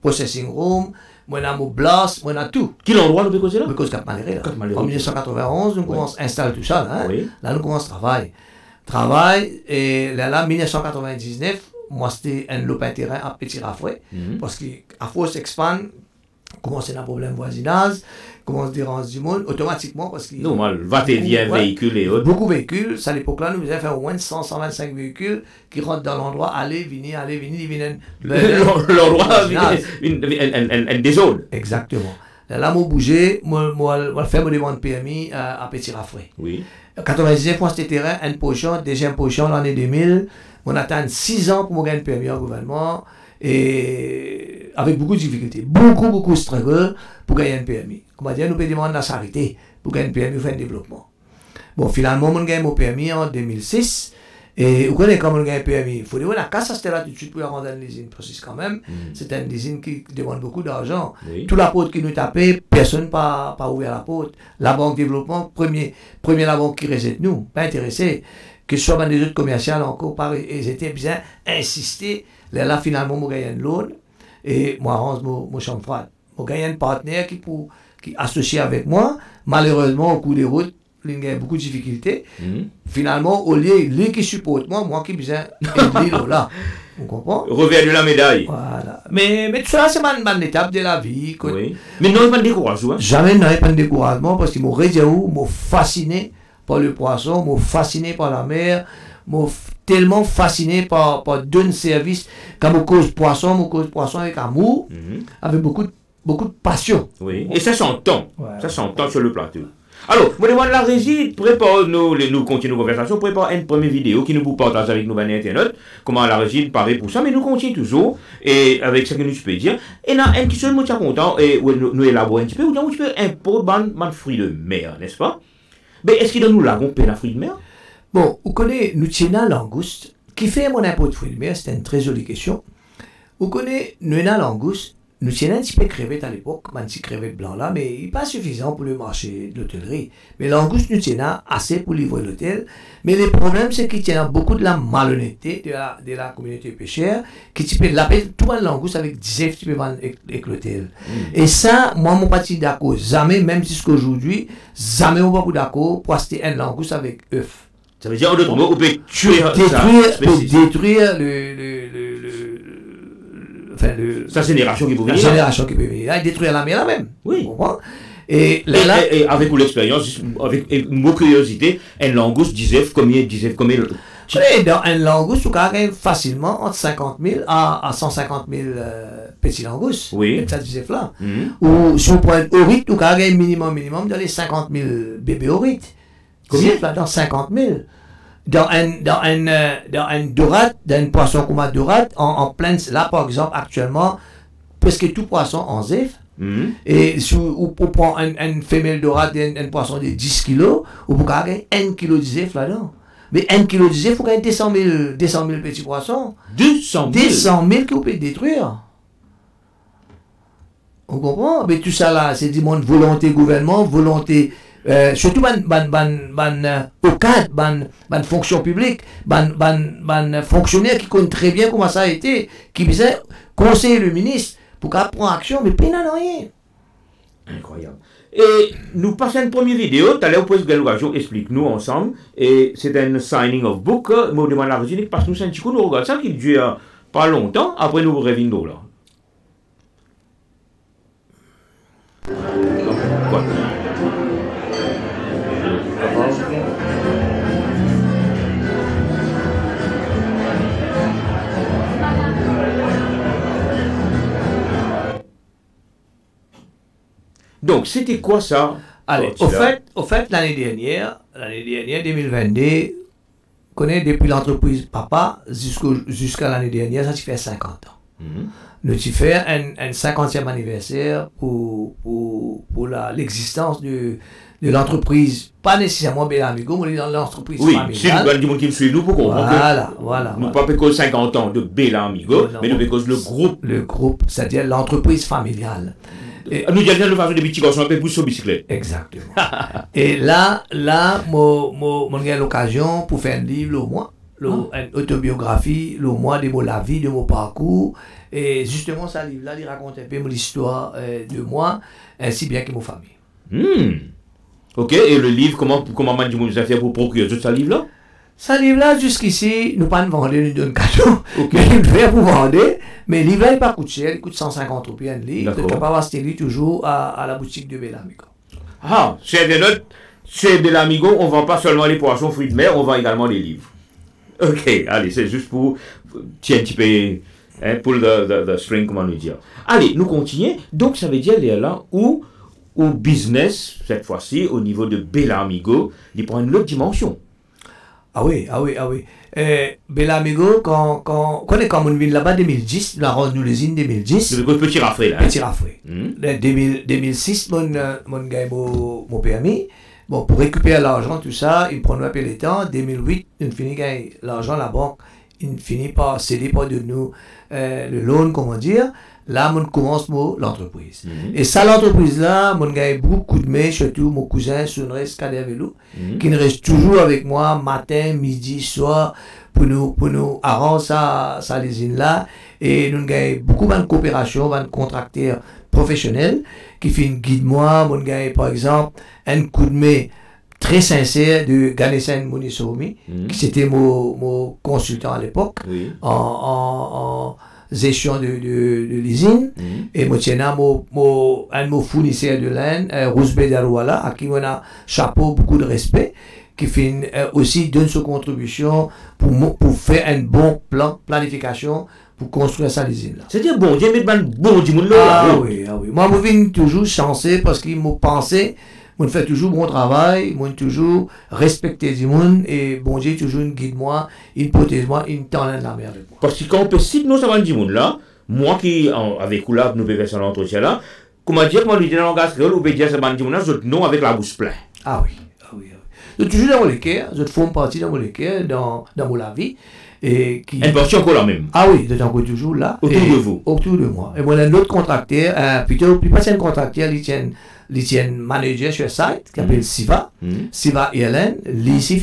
processing room, moi dans mon blast, moi dans tout. Quel endroit le Pécosé là? Pécosé Cap-Malheureux. En 1991, nous commençons à installer tout ça. Là, hein? Oui. Là, nous commençons à travailler. Et là, 1999, moi, c'était un lopin terrain à Petit Rafouet. Parce qu'à force s'expande, commence à avoir un problème de voisinage, commence à déranger du monde, automatiquement. Parce que normal, va-et-vient, véhicules et autres. Beaucoup de véhicules. À l'époque-là, nous avons fait au moins 100-125 véhicules qui rentrent dans l'endroit, aller, venir, ils viennent. L'endroit, une des zones. Exactement. Là, moi, bougé, moi, faire mon demande permis à Petit Rafoué. Oui. 99 fois, c'était terrain, un pochon, deuxième pochon, l'année 2000. On attend 6 ans pour me gagner un permis en gouvernement. Et avec beaucoup de difficultés. Beaucoup de struggle pour gagner un permis. Comment dire, nous pouvons demander la charité pour gagner un permis ou faire un développement. Bon, finalement, on gagne mon permis en 2006. Et vous connaissez comment on gagne un permis. Il faut dire, la casse, c'était là tout de suite pour rendre une usine. Parce que quand même, c'est une usine qui demande beaucoup d'argent. Oui. Tout la porte qui nous tapait, personne n'a pas ouvert la porte. La banque développement, premier la banque qui réside nous, pas intéressé. Que ce soit dans les autres commerciales encore, ils étaient bien insistés. Là, finalement, je gagne un loan. Et moi, range mon chambre froide. Je gagne un partenaire qui est associé avec moi. Malheureusement, au cours des routes, il y a beaucoup de difficultés. Finalement, au lieu, lui qui supporte moi qui besoin d'aider là. Vous comprenez? Revers de la médaille. Voilà. Mais tout ça, c'est une étape de la vie. Oui. Mais non, il n'y a pas de découragement. Jamais il n'y a pas de découragement parce qu'il m'a fasciné par le poisson, m'a fasciné par la mer, m'a tellement fasciné par deux services. Quand je cause poisson avec amour, avec beaucoup de passion. Oui. Et ça s'entend. Ouais. Ça s'entend sur le plateau. Alors, je demande la régie, prépare nous continuons la conversation, prépare une première vidéo qui nous vous partage avec nous sur Internet, comment la régie paraît pour ça, mais nous continuons toujours, et avec ce que nous pouvons dire. Et là, une question, je suis content, et nous élaborons un petit peu, ou un petit peu impôt de fruits de mer, n'est-ce pas? Mais est-ce qu'il y a nous l'avons la fruits de mer? Bon, vous connaissez, nous tenons la langouste, qui fait mon impôt de fruits de mer, c'est une très jolie question. Vous connaissez, nous avons la langouste, nous tenons un petit peu crevette à l'époque, un petit crevette blanc là, mais il n'est pas suffisant pour le marché de l'hôtellerie. Mais langouste, nous tenons assez pour livrer l'hôtel. Mais le problème, c'est qu'il y a beaucoup de la malhonnêteté de la communauté pêcheur, qui peut l'appeler tout un langouste avec 10 tu peux vendre avec l'hôtel. Et ça, moi, mon parti d'accord, jamais, même jusqu'à aujourd'hui, jamais on va pas d'accord pour acheter un langouste avec œuf. Ça veut dire, en d'autres mots, on peut tuer détruire sa génération qui peut venir. La génération qui peut venir. Là, détruire la mer là même. Oui. Et avec l'expérience, avec mon curiosité, un langouste disait combien dans un langouste, tu gagnes facilement entre 50 000 à 150 000 petits langoustes. Oui. Ça disait là. Ou si on prend un orite, tu gagnes minimum dans les 50 000 bébés orites. Combien? Dans 50 000. Dans un dorade, dans un poisson comme un dorade, en pleine, là par exemple, actuellement, presque tout poisson en zef. Et si on prend une femelle dorade, un poisson de 10 kilos, on peut gagner 1 kilo de zef là-dedans. Mais 1 kilo de zef, il faut gagner 200 000 petits poissons. 200 000 que vous pouvez détruire. On comprend? Mais tout ça là, c'est du monde volonté gouvernement, volonté. Surtout au cadre, fonction publique, fonctionnaire qui connaît très bien comment ça a été, qui disait conseiller le ministre pour qu'il prenne action, mais pas rien. Incroyable. Et nous passons une première vidéo, tout à l'heure, vous pouvez explique-nous ensemble, et c'est un signing of book, mais on demande la régie, parce que nous, c'est un petit coup, nous regardons ça qui dure pas longtemps, après nous revenons là. Donc, c'était quoi ça? Allez, au fait, l'année dernière, 2022, connaît depuis l'entreprise Papa jusqu'à l'année dernière, ça fait 50 ans. Nous avons fait un 50e anniversaire pour l'existence de l'entreprise, pas nécessairement Belamigo, mais dans l'entreprise familiale. Oui, c'est le monde qui me suit, nous, pour comprendre. Voilà. Nous pas cause 50 ans de Belamigo, mais nous cause le groupe. Le groupe, c'est-à-dire l'entreprise familiale. Nous avons de façon de petits garçons un peu plus sur bicyclette. Exactement. Et là, j'ai eu l'occasion pour faire un livre au mois, une autobiographie, le mois de la vie, de mon parcours. Et justement, ce livre-là, il raconte un peu l'histoire de moi, ainsi bien que ma famille. Ok, et le livre, comment vous avez fait pour procurer ce livre-là? Ce livre-là, jusqu'ici, nous ne pas vendre, nous donnons cadeau. Mais il fait pour vendre. Mais le livre, il n'est pas coûte cher, il coûte 150 roupies un livre. Tu peux pas acheter toujours à la boutique de Belamigo. Ah, chez Belamigo, on ne vend pas seulement les poissons, fruits de mer, on vend également les livres. Ok, allez, c'est juste pour tiens un petit peu, pour the string, comment nous dire. Allez, nous continuons. Donc, ça veut dire là où au business, cette fois-ci, au niveau de Bella Amigo, il prend une autre dimension. Ah oui. Bella Amigo, quand on est comme on vient là-bas 2010, la rendu l'usine 2010. Le petit rafraî, là. Petit rafraî. 2006, mon gars, mon permis. Bon, pour récupérer l'argent, tout ça, il prend un peu le temps. 2008, il finit gagner l'argent, la banque, il finit par céder pas de nous le loan, comment dire. Là, on commence l'entreprise. Et ça, l'entreprise-là, mon gars, beaucoup de mains, surtout mon cousin, Sunres Kadervelo, qui reste toujours avec moi, matin, midi, soir, pour nous arranger ça usine-là. Et nous avons beaucoup de coopération, de contracteurs professionnels, qui font guide moi, mon gars, par exemple, un coup de main très sincère de Ganesan Munisomi, qui c'était mon consultant à l'époque, en gestion de l'usine. Et moi, tiens, un de mes fournisseurs de laine, Rousbeh Darouala, à qui on a chapeau, beaucoup de respect, qui fait aussi donne sa contribution pour faire un bon planification pour construire ça l'usine là. C'est-à-dire bon Dieu met bon du monde là. Ah oui. Moi, je viens toujours chanceux parce qu'il m'a pensé, je fais toujours bon travail, je toujours respecter du monde et bon Dieu toujours guide moi, il protège moi, il tend la mer avec moi. Parce que quand on peut citer nous ça du monde là, moi qui avec Oulab nous pouvons faire l'entretien là, comment dire moi lui dire dans le langage créole ou bien dire ça du monde là, je non avec la bouche pleine. Ah oui. Je suis toujours dans mon équerre, je forme partie dans mon équerre, dans mon vie. Et qui... Elle partie encore là même. Ah oui, de tant que toujours là. Autour de vous. Autour de moi. Et moi, un autre contracteur, plutôt, plus pas un contracteur, il tient manager sur site, qui s'appelle Siva. Siva Hélène. Ici,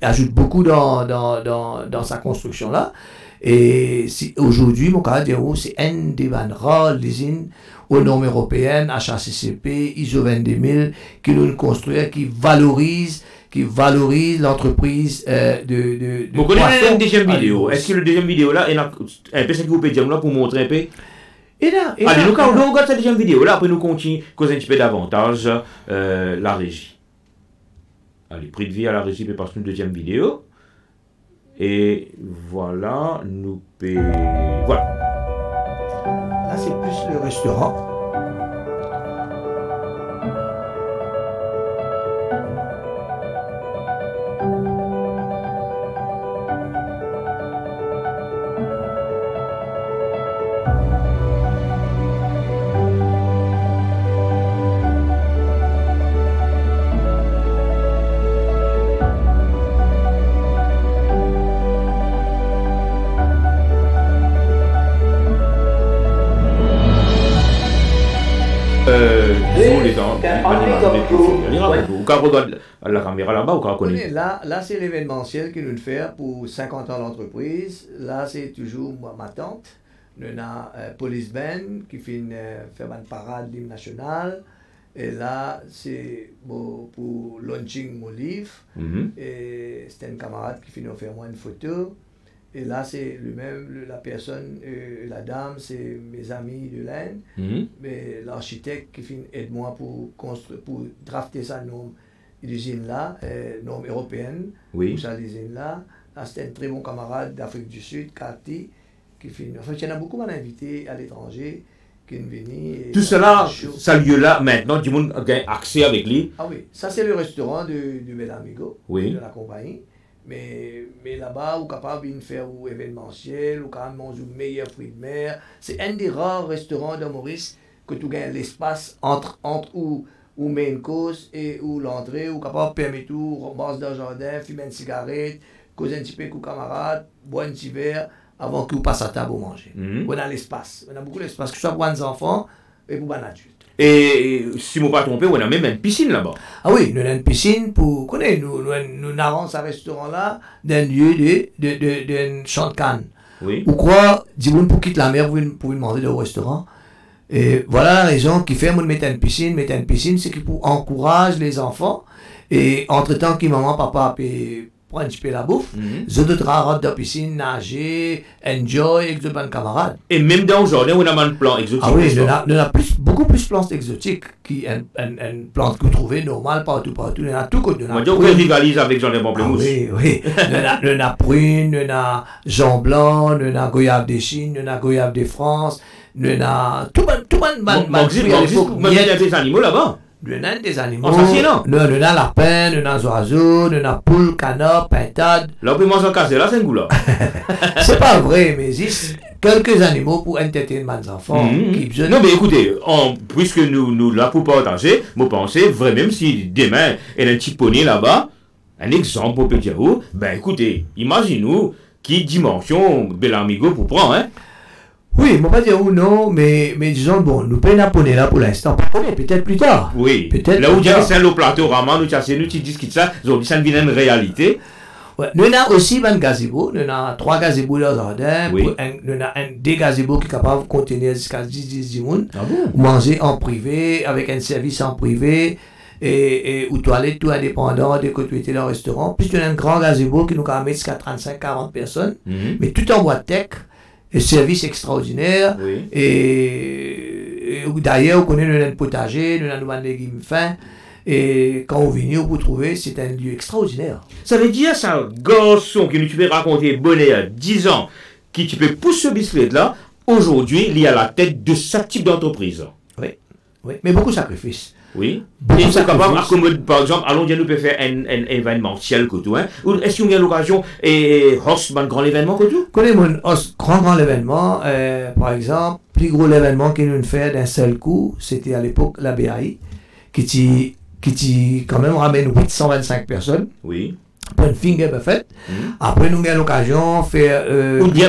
ajoute beaucoup dans sa construction là. Et aujourd'hui, mon cas, c'est un des rares usines aux normes européennes, HACCP, ISO 22000, qui nous construisent, qui valorise l'entreprise de vous connaissez une deuxième vidéo. Est-ce que le deuxième vidéo là, il y a un peu ce que vous pouvez dire là pour montrer un peu? Allez, nous regardons cette deuxième vidéo là, après nous continuons causer un petit peu davantage la régie. Allez, prix de vie à la régie, parce que une deuxième vidéo. Et voilà, nous voilà. Là, c'est plus le restaurant. La caméra là-bas ou qu'on connaît. Là, c'est l'événementiel que nous faisons pour 50 ans d'entreprise. Là, c'est toujours ma tante. Nous avons Police Band qui fait une parade d'hymne national. Et là, c'est pour launching mon livre. Et c'est un camarade qui fait nous faire moi une photo. Et là, c'est lui-même, la personne, la dame, c'est mes amis de l'Inde. Mais l'architecte qui aide moi pour drafter sa norme d'usine là, norme européenne, pour ça l'usine là. Là, c'est un très bon camarade d'Afrique du Sud, Kati, qui fait. En fait, il y en a beaucoup d'invités à l'étranger qui viennent venir. Tout cela, ce lieu-là, maintenant, du monde a accès avec lui. Ah oui, ça c'est le restaurant de Bella Amigo, de la compagnie. Mais là-bas, on est capable de faire un événementiel, on peut manger le meilleur fruit de mer. C'est un des rares restaurants de Maurice que tu gagnes l'espace entre où main course et où l'entrée, où capable de permettre tout, ramasse dans le jardin, fumer une cigarette, causer un petit peu avec les camarades, boire un petit verre avant qu'on passe à table pour manger. On a l'espace, on a beaucoup d'espace, que ce soit pour les enfants et pour les adultes. Et si je ne me trompe pas, on a même une piscine là-bas. Ah oui, nous avons une piscine pour connaître. Nous avons ce restaurant-là d'un lieu d'un champ de canne. Ou quoi, dis-moi pour quitter la mer pour demander au restaurant. Et voilà la raison qui fait mettre une piscine, c'est pour encourager les enfants. Et entre-temps, que maman, papa peut prendre un petit peu la bouffe, je te rentre dans la piscine, nager, enjoy avec de bons camarades. Et même dans le jardin, on a un plan exotique. Ah oui, on a beaucoup plus de plantes exotiques une plante que vous trouvez normale partout. On a tout côté. On va dire qu'on rivalise avec Jean de Pamplemousse. Oui. On a prune, on a Jean Blanc, on a goyave de Chine, on a goyave de France, on a tout bon fruit à l'époque. Il y a des animaux là-bas. On a des animaux. On a lapin, on a oiseaux, on a poule, canard, pintade. Là, on peut manger en casser, là, c'est un goût là. C'est pas vrai, mais il existe quelques animaux pour entertainer les enfants. Non, mais écoutez, puisque nous là pour partager, moi pensez, vrai, même si demain, il y a un petit poney là-bas, un exemple pour petit où, ben écoutez, imaginez-nous qui dimension Belamigo pour prendre, hein. Oui, je ne vais pas dire ou non, mais disons, bon, nous payons un poney là pour l'instant, peut-être plus tard. Oui, peut-être là où il y a le plateau, Raman, nous chassons, nous discutons ça, ça devient une réalité. Ouais. Nous avons aussi un gazebo, nous avons 3 gazebos dans le jardin, nous avons des gazebos qui sont capables de contenir jusqu'à 10 personnes, manger en privé, avec un service en privé, et aux toilettes tout indépendant des côtés dans le restaurant. Puis nous avons un grand gazebo qui nous permet jusqu'à 35-40 personnes, mais tout en bois de tech. Et service extraordinaire. Et d'ailleurs, on connaît un potager, nous avons des légumes fins. Et quand on vient, vous trouver, c'est un lieu extraordinaire. Ça veut dire ça, garçon qui nous peut raconter bonnet à 10 ans, qui tu peux pousser ce bicyclette là, aujourd'hui, il est à la tête de ce type d'entreprise. Oui, mais beaucoup de sacrifices. Oui. Et c'est capable d'accommoder, par exemple, allons dire, nous peut faire un événementiel que tout, hein. Ou est-ce qu'il y a l'occasion et host un grand événement que tout? Connais mon grand événement, par exemple, plus gros événement qu'il nous fait d'un seul coup, c'était à l'époque la BAI, qui quand même ramène 825 personnes. Oui. Pour une finger buffet. Après, nous avons l'occasion de faire.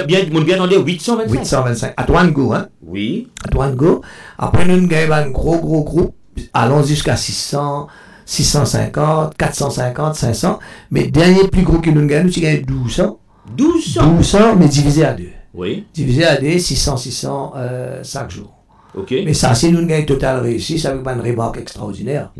Bien entendu, 825 à Touango, hein? Oui. À Touango. Après, nous avons un gros groupe. Allons jusqu'à 600, 650, 450, 500. Mais le dernier plus gros que nous avons, c'est 1200. 1200, mais divisé à 2. Oui. Divisé à 2, 600, chaque jour. Ok. Mais ça, c'est nous avons total réussi, ça avec une remorque extraordinaire.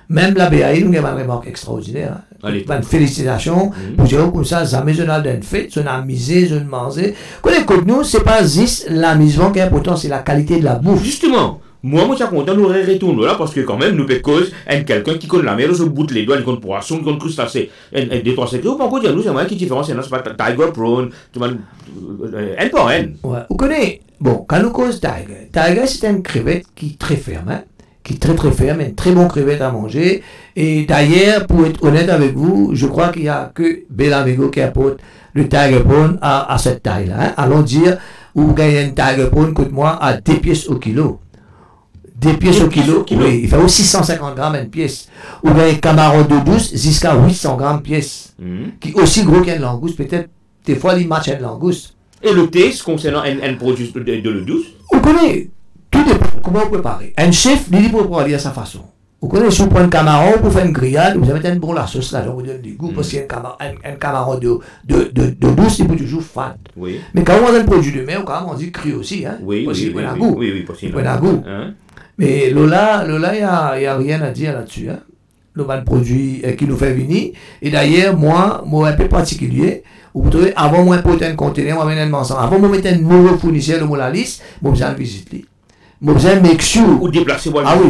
Même la BAI, nous avons une remorque extraordinaire. Une félicitation pour dire comme ça, ça maison d'une fête, on a misé, on a mangé. Quand nous, c'est pas juste l'amusement qui est important, c'est la qualité de la bouffe. Justement. Moi, je suis content, nous retournons là, parce que quand même, nous peut cause quelqu'un qui connaît la mer, se bout les doigts, il connaît poisson, il connaît crustacés, des trois secrets, ou pas encore dire, nous, c'est moi qui est différent, c'est pas Tiger Prawn, un par un. Ouais, vous connaissez, bon, quand nous cause Tiger, c'est une crevette qui est très ferme, hein, qui est très ferme, une très bonne crevette à manger, et d'ailleurs, pour être honnête avec vous, je crois qu'il n'y a que Belamigo qui apporte le Tiger Prawn à cette taille-là, hein. Allons dire, vous gagnez un Tiger Prawn, coûte-moi à 2 pièces au kilo. 2 pièces au kilo, oui, il fait aussi 650 grammes une pièce. Ou bien un camaron de douce jusqu'à 800 grammes pièce. Qui est aussi gros qu'une langouste, peut-être, des fois, il match une langouste. Et le test concernant un produit de l'eau douce? Vous connaissez, tout dépend, comment vous préparez. Un chef, il dit pour préparer à sa façon. Vous connaissez, si vous prenez un camaron pour faire une grillade, vous avez un bon la sauce là, donc vous donne du goût, parce qu'un camaron de douce, il peut toujours fade. Oui. Mais quand on a un produit de mer, on dit cru aussi, hein. Oui, parce qu'il oui, prend un goût. Oui, possible. Il prend un goût. Mais Lola, il n'y a rien à dire là-dessus. Hein. Le bon produit qui nous fait venir. Et d'ailleurs, moi, un peu particulier, vous trouvez, avant moi, pour un conteneur, moi, avant moi, mettre un nouveau fournisseur dans la liste, moi, j'ai visité. Moi, j'ai make sure. Ou déplacer, ah oui,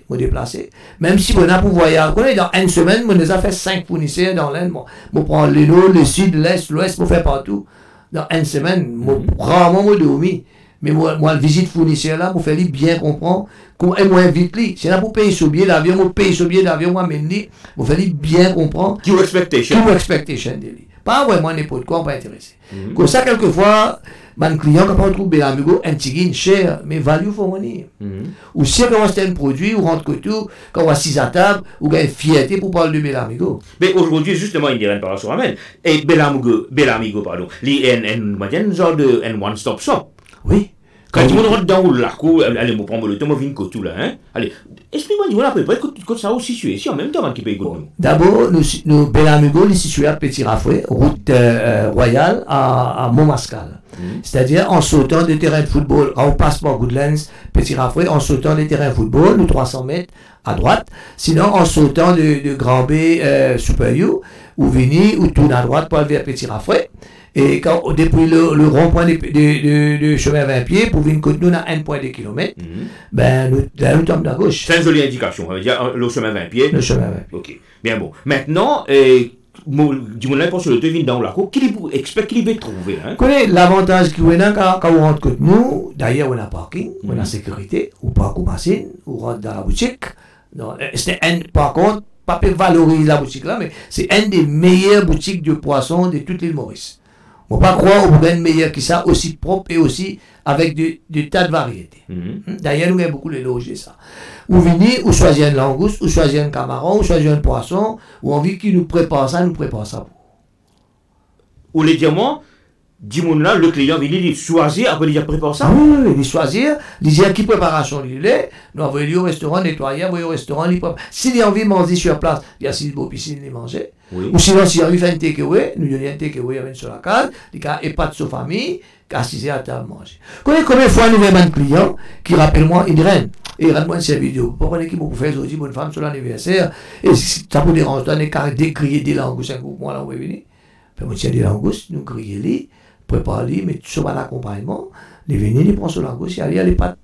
vous déplacer. Même si on a pour voyager, dans une semaine, on a fait 5 fournisseurs dans l'Inde. Moi, prends le nord, le sud, l'est, l'ouest, pour faire partout. Dans une semaine, rarement, moi, dormi. Mais moi, le visite fournisseur là, pour faire bien comprendre, et moi, invite lui. C'est là pour payer ce billet d'avion, moi, payer ce billet d'avion, moi, même lui, pour faire bien comprendre. Your expectation. Your expectation de lui. Pas vraiment n'importe quoi, on va intéresser. Comme ça, quelquefois, mon client, quand on trouve Belamigo, un petit cher, mais value for money. Ou si on c'est un produit, ou rentre que tout, quand on va 6 à table, ou gagne fierté pour parler de Belamigo. Mais aujourd'hui, justement, il dirait une parole sur Amel. Et Belamigo, pardon, il y a un genre de one-stop shop. Oui. Quand tu rentres dans la cour, allez, me prendre le temps, je viens que tout là, hein. Allez, explique-moi, dis-moi là, que ça aussi situé ici en même temps qui paye nous. D'abord, nous Belamigo, il est situé à Petit Rafoué, route royale à Montmascal. C'est-à-dire en sautant des terrains de football, on passe par Goodlands, Petit Rafoué, en sautant des terrains de football, nous 300 mètres à droite. Sinon, en sautant de Grand B, Super U, ou venir, ou tourne à droite pour aller vers Petit Rafouet. Et quand, depuis le rond-point de chemin 20 pieds, pour venir côté nous, à 1,2 km, ben, nous tombons à gauche. C'est une jolie indication, ça veut dire le chemin 20 pieds. Le chemin 20 pieds. Ok, bien bon. Maintenant, dis-moi l'impression de deviner dans la cour, expect qu'il va trouver. Hein? Connais l'avantage qu'il y a quand on rentre côté nous, d'ailleurs, on a parking, on a sécurité, ou parc ou machine, ou rentre dans la boutique. Par contre, pas pour valoriser la boutique là, mais c'est une des meilleures boutiques de poissons de toute l'île Maurice. On ne peut pas croire au une meilleure que ça, aussi propre et aussi avec des tas de variétés. D'ailleurs, nous avons beaucoup de loger ça. Ou venir, ou choisir une langouste, ou choisir un camaron, ou choisir un poisson, ou envie qui nous prépare ça pour. Ou les diamants, dis-moi là, le client vient choisir, après il prépare ça. Oui, il choisir, il dit qui préparation il est, nous envoyons lui au restaurant, nettoyer, envoyer au restaurant, il prépare. S'il a envie de manger sur place, il y a 6 beaux piscines, il manger. Oui. Ou sinon, s'il a envie de faire un takeaway, nous donnons un takeaway sur la case, il a pas de sa famille, qui a assisté à table manger. Combien de fois nous avons un client qui rappelle moi une reine, et il rend-moi une vidéo. Pourquoi est-ce qu'il m'a fait aujourd'hui, bonne femme, sur l'anniversaire, et si ça vous dérange, on est carré décrier des langoustes, un coup, moi là, on va venir. Puis moi, tiens des langoustes, nous crier les, prépare les, mais sur un accompagnement, les venir, les prendre sur langoustes, il y a les pâtes.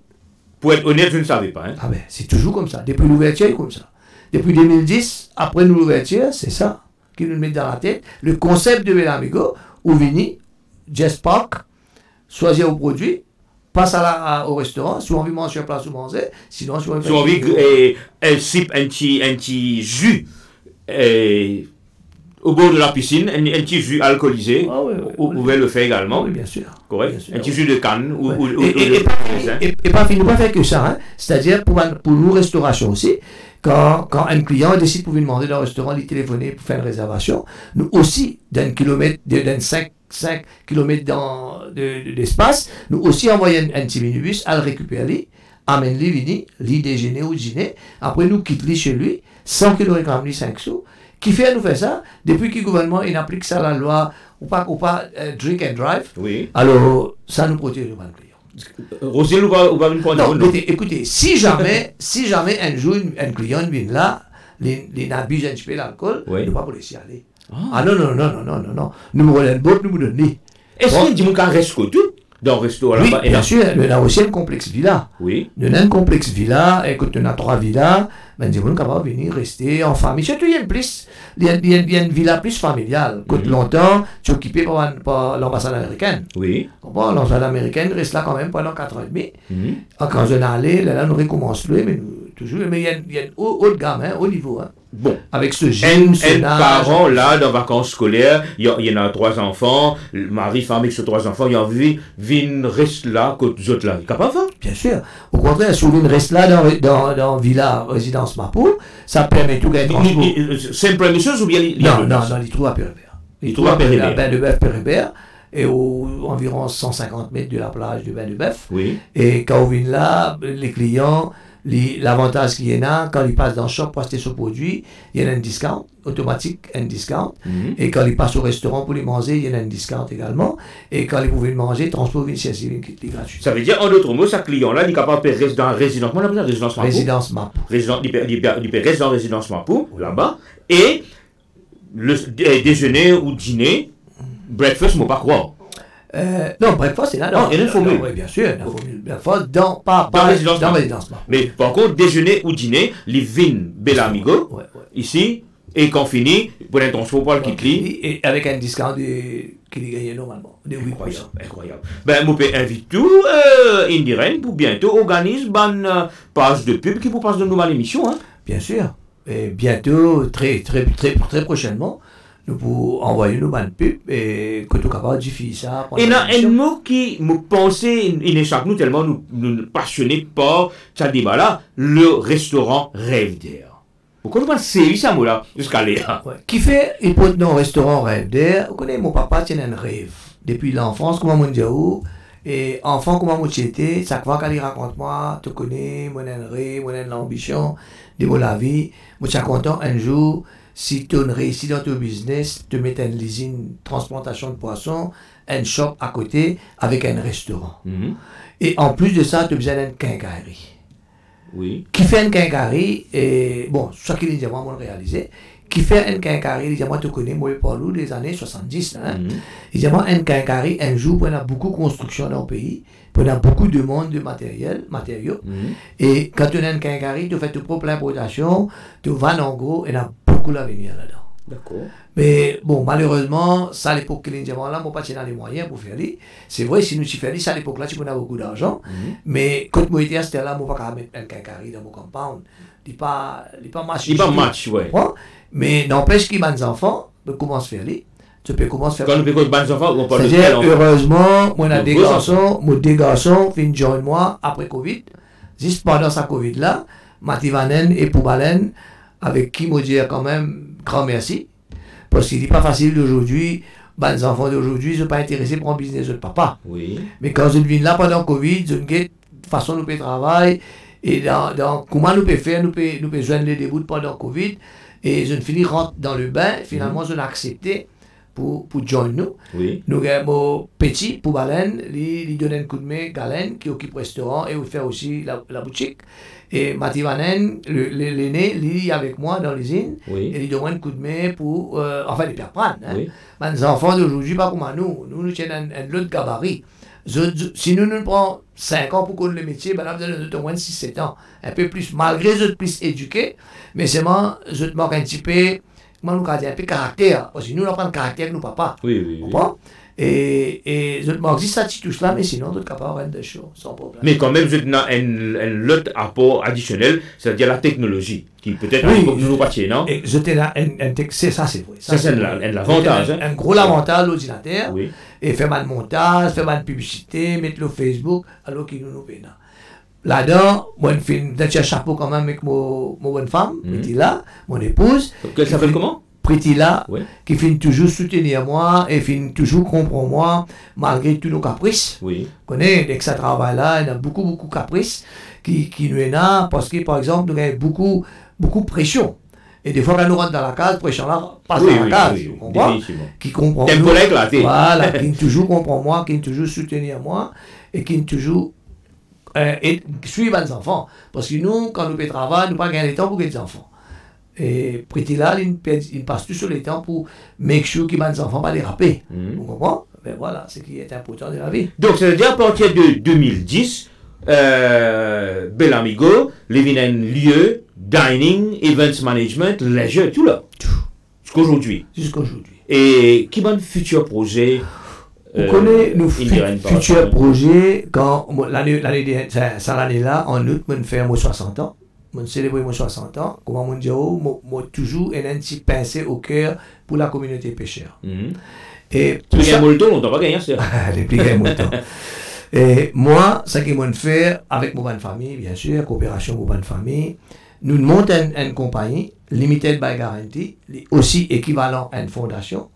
Pour être honnête, je ne savais pas. Hein? Ah ben, c'est toujours comme ça. Depuis l'ouverture, c'est comme ça. Depuis 2010, après l'ouverture, c'est ça qui nous met dans la tête. Le concept de Belamigo, où venir, Jazz Park, choisir au produit, passe au restaurant, si on veut manger sur place ou manger, sinon si on veut elle sipe un petit jus au bord de la piscine, un petit jus alcoolisé, vous pouvez le faire également. Oui, bien sûr. Correct. Bien sûr, un petit jus de canne et pas fini, pas faire que ça, hein. C'est-à-dire pour nous restauration aussi, quand un client décide pour venir demander dans le restaurant, il téléphoner pour faire une réservation, nous aussi, d'un 5 km d'espace, nous aussi envoyons un petit minibus à le récupérer, amène-le, venir, lui déjeuner ou dîner, après nous quitte-le chez lui, 100 kg 5 sous. Qui fait nous faire ça? Depuis que le gouvernement il applique ça la loi, ou pas drink and drive, oui. Alors ça nous protège le client. Rosine ou pas une pointe? Non, écoutez, si jamais un jour un client vient là, il abuse un petit peu l'alcool, il ne va pas laisser aller. Ah non. Nous me relèvons d'autres, nous me donnons. Est-ce qu'il dit qu'on reste tout dans le resto là-bas? Oui, bien sûr, nous avons aussi un complexe villa. Oui. Nous avons un complexe villa, écoute, nous avons 3 villas, mais nous sommes capables de venir rester en famille. Surtout, il y a une villa plus familiale. Longtemps, tu es occupé par l'ambassade américaine. Oui. L'ambassade américaine reste là quand même pendant 4 ans et demi. Quand je suis allé, là, nous recommençons, mais toujours, mais il y a une haute gamme, haut niveau. Hein. Bon. Avec ce jeune parent là, dans vacances scolaires, il y en a 3 enfants, mari, femme avec ces 3 enfants, il y a envie, vin reste là, que les autres là, il est capable de faire? Bien sûr. Au contraire, si vous reste là dans villa résidence Mapou, ça permet tout gagner. C'est une première chose ou bien Non, il trouve à Pérébert. Il trouve à Pérébert. Bain de Bœuf Pérébert, et environ 150 mètres de la plage du Bain de Bœuf. Oui. Et quand on vient là, les clients, l'avantage qu'il y en a, quand ils passent dans le shop pour acheter ce produit, il y a un discount, automatique, un discount. Et quand ils passent au restaurant pour les manger, il y a un discount également. Et quand ils pouvaient manger, transport initiative gratuit. Ça veut dire, en d'autres mots, ce client-là, il est capable de rester dans résidence. Moi, on appelle résidence Mapou. Résidence Mapou. Il peut rester dans résidence Mapou, là-bas. Et le déjeuner ou dîner, breakfast, je ne peux pas croire. Non, breakfast, c'est là. Non, il y a une formule. Oui, bien sûr, il y a une formule. Breakfast dans résidence. Mais par contre, déjeuner ou dîner, les vins Belamigo, ici, et quand fini, pour un transport pour le quitter. Et avec un discount qu'il gagne normalement. Incroyable. Ben, je peux inviter tout Indiren pour bientôt organiser une page de pub qui vous passe de nouvelles émissions. Hein? Bien sûr. Et bientôt, très prochainement, nous pouvons envoyer une bonne pub et que tout capable de diffuser ça. Et il y a un mot qui me pensait, il échappe nous tellement nous passionnés par ce débat-là, le restaurant Rêve d'air. Pourquoi vous pensez ça, mot-là, jusqu'à là? Qui fait, il peut être dans un restaurant Rêve d'air. Vous connaissez, mon papa tient un rêve. Depuis l'enfance, comment on dit où? Et enfant, comment on était, chaque fois qu'il raconte moi, tu connais, mon rêve, mon l'ambition de la vie. Moi, je suis content un jour. Si tu réussis dans ton business, tu mets une usine transplantation de poissons, un shop à côté avec un restaurant. Et en plus de ça, tu as besoin d'une quincaillerie. Oui. Qui fait une quincaillerie, et bon, ça qui est vraiment réalisé, qui fait un quincarré, il dit, moi, tu connais, moi, Paulou, des années 70, hein. Il dit, moi, un quincarré, un jour, on a beaucoup de construction dans le pays, on a beaucoup de monde de matériaux, et quand tu as un quincarré, tu fais ton propre importation, tu vas en gros, et on a beaucoup d'avenir là-dedans. D'accord. Mais bon, malheureusement, ça à l'époque que les diamants là, moi pas dans les moyens pour faire les. C'est vrai, si nous y faisons ça à l'époque là, tu as beaucoup d'argent. Mais quand moi j'étais à cette là, moi pas mettre un quincarré dans mon compound. Il pas match. Il pas match, ouais. Mais n'empêche qu'il y a des enfants, on commence à faire les. Tu peux commencer à faire. Quand nous faisons des enfants, on parle de c'est-à-dire, heureusement, moi on a des garçons, fin join moi après Covid. Juste pendant sa Covid là, Mativanen et Poubalen, avec qui moi dire quand même grand merci. Parce qu'il n'est pas facile d'aujourd'hui, les enfants d'aujourd'hui ne sont pas intéressés pour un business de papa. Oui. Mais quand je viens là pendant le Covid, je ne façon nous peut travailler et dans comment nous peut faire, nous peut joindre les débuts pendant le Covid et je ne finis rentre dans le bain, finalement je l'ai accepté pour joindre nous. Oui. Nous avons petit pour Baleine, il donne un coup de main, Galen qui occupe le restaurant et il fait aussi la boutique. Et Mathieu Vanen, l'aîné, il est avec moi dans l'usine, oui. Et il donne un coup de main pour, enfin, il peut apprendre. Hein. Oui. Les enfants d'aujourd'hui, pas comme nous tenons un autre gabarit. Si nous prenons 5 ans pour connaître le métier, ben là, vous avez au moins 6-7 ans. Un peu plus, malgré que vous êtes plus éduqués, mais c'est moi, je te manque un petit peu, moi, nous avons un peu de caractère. Parce que nous, on prend le caractère que nous, papa. Oui. Et je te manque juste ça, tu touches là, mais sinon, tu es capable de faire des choses, sans problème. Mais quand même, vous avez un autre apport additionnel, c'est-à-dire la technologie, qui peut-être nous pas non? Et je t'ai là, c'est ça, c'est vrai. Ça, c'est l'avantage. Un gros avantage, l'ordinateur. Oui. Et faire mal montage, faire mal publicité, mettre le Facebook, alors qu'il nous paye. Là-dedans, moi, je fais un chapeau quand même avec mon bonne femme, Pritila, mon épouse. Elle s'appelle comment? Pritila, oui. Qui finit toujours soutenir moi et finit toujours comprendre moi, malgré tous nos caprices. Oui. Vous connaissez, dès que ça travaille là, il y a beaucoup de caprices qui nous est là, parce que, par exemple, nous avons beaucoup de pression. Et des fois, quand nous rentrons dans la case, pression là passe dans la case. Oui, vous comprenez? Qui comprend. Tempo là éclaté. Voilà, qui toujours comprend moi, qui toujours soutenir moi, et qui toujours suivre les enfants. Parce que nous, quand nous travaillons, nous n'avons pas gagné le temps pour les enfants. Et Pritila, il passe tout sur le temps pour make sure que les enfants ne pas déraper. Vous comprenez? Ben voilà, c'est ce qui est important de la vie. Donc, c'est-à-dire à partir de 2010, Belamigo, les vins lieu, dining, events management, leisure, tout là. Jusqu'aujourd'hui. Et qui va le futur projet? Vous connaissez nos futurs projets quand l'année-là, en août, je fais 60 ans. Je célèbre 60 ans. Comment je dis, moi toujours un petit pincé au cœur pour la communauté pêcheur. Et pour ça, on ne va pas gagner ça. Et moi, ce que je fais avec mon bonne famille, bien sûr, coopération avec mon bonne famille, nous montons une compagnie, Limited by Guarantee, aussi équivalent à une fondation.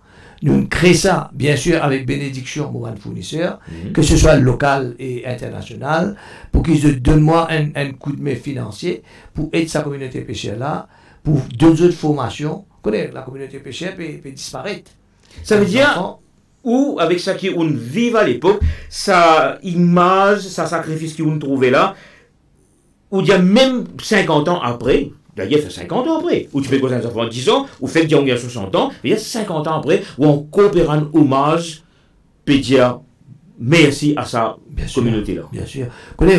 Nous créons ça, bien sûr, avec bénédiction de mon fournisseur, que ce soit local et international, pour qu'ils donnent moi un coup de main financier pour aider sa communauté pêcheur là, pour deux autres formations. Vous connaissez, la communauté pêcheur peut disparaître. Ça veut dire, ou avec ça qui on vit à l'époque, sa image, sa sacrifice qu'on trouvait là, ou il y a même 50 ans après, d'ailleurs, il fait 50 ans après, où tu fais quoi ça fait 10 ans, ou fait qu'il y a 60 ans, il y a 50 ans après, où on coopère un hommage, peut dire merci à sa communauté-là. Bien sûr.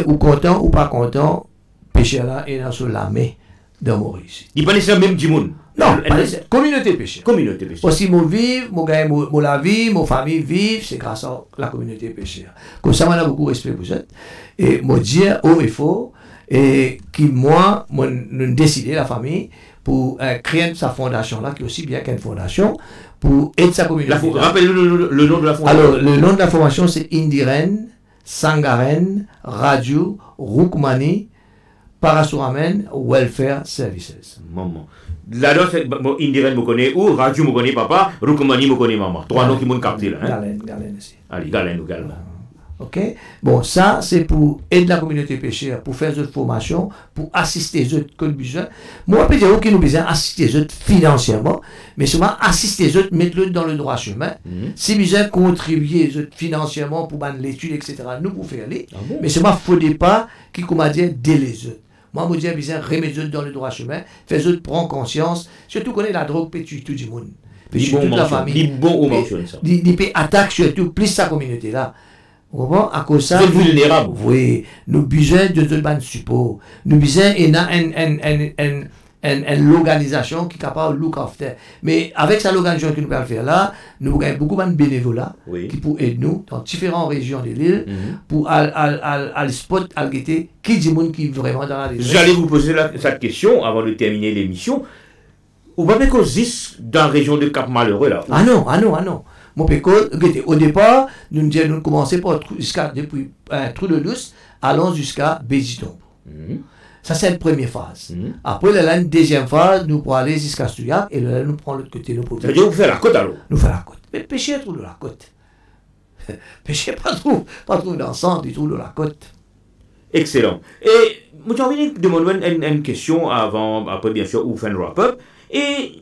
Ou content ou pas content, pêcheur là est dans sur la main de Maurice. Il n'est pas nécessairement même du monde. Non, communauté pêcheur. Communauté pêcheur. Aussi, mon vivre, mon la vie, mon famille vivre, c'est grâce à la communauté pêcheur. Comme ça, on a beaucoup de respect pour ça. Et moi, dire haut et fort, et qui, moi, nous décidé, la famille, pour créer sa fondation-là, qui est aussi bien qu'une fondation, pour aider sa communauté. Rappelez-le le nom de la fondation. Alors, le nom de la fondation, c'est Indiren, Sangaren, Radio, Rukmani, Parasuramen, Welfare Services. Maman. Là-dedans, Indiren me connaît, ou Radio me connaît papa, Rukmani me connaît maman. Trois noms qui m'ont capté là. Galen aussi. Allez, Galen également. Ok? Bon, ça, c'est pour aider la communauté pêcheur, pour faire des formations, pour assister les autres que nous besoin. Moi, je peux dire que nous besoin assister les autres financièrement, mais souvent assister les autres, mettre les autres dans le droit chemin. Si besoin contribuer les autres financièrement pour l'étude, etc., nous pouvons faire les. Mais seulement, il ne faut pas qu'ils, comment dire, dès les autres. Moi, je dis, bien, remettre dans le droit chemin, faire autres prendre conscience, surtout qu'on est la drogue, puis tu tout du monde. Puis toute la famille. Il peut attaquer surtout plus sa communauté-là. Vous comprenez? À cause de ça. Vous êtes vulnérable. Oui. Nous avons besoin de tout le support. Nous avons besoin d'une organisation qui est capable de look after. Mais avec cette organisation que nous pouvons faire là, nous avons beaucoup de bénévolat qui pour aider nous dans différentes régions de l'île pour aller spot, aller guetter qui dit monde qui est vraiment dans la région. J'allais vous poser cette question avant de terminer l'émission. Ou pas qu'on existe dans la région de Cap-Malheureux là? Ah non. Mon péco, au départ, nous commençons par depuis Trou de Luce, allons jusqu'à Béziton. Ça, c'est la première phase. Après, là, une deuxième phase, nous pourrons aller jusqu'à Souillac et là, nous prenons l'autre côté. Ça veut dire que vous faites la côte alors? Nous faisons la côte. Mais pêcher trop de la côte. Pêcher pas trop dans le centre, du tout de la côte. Excellent. Et moi, j'ai envie de demander une question après bien sûr, ou fin de wrap-up. Et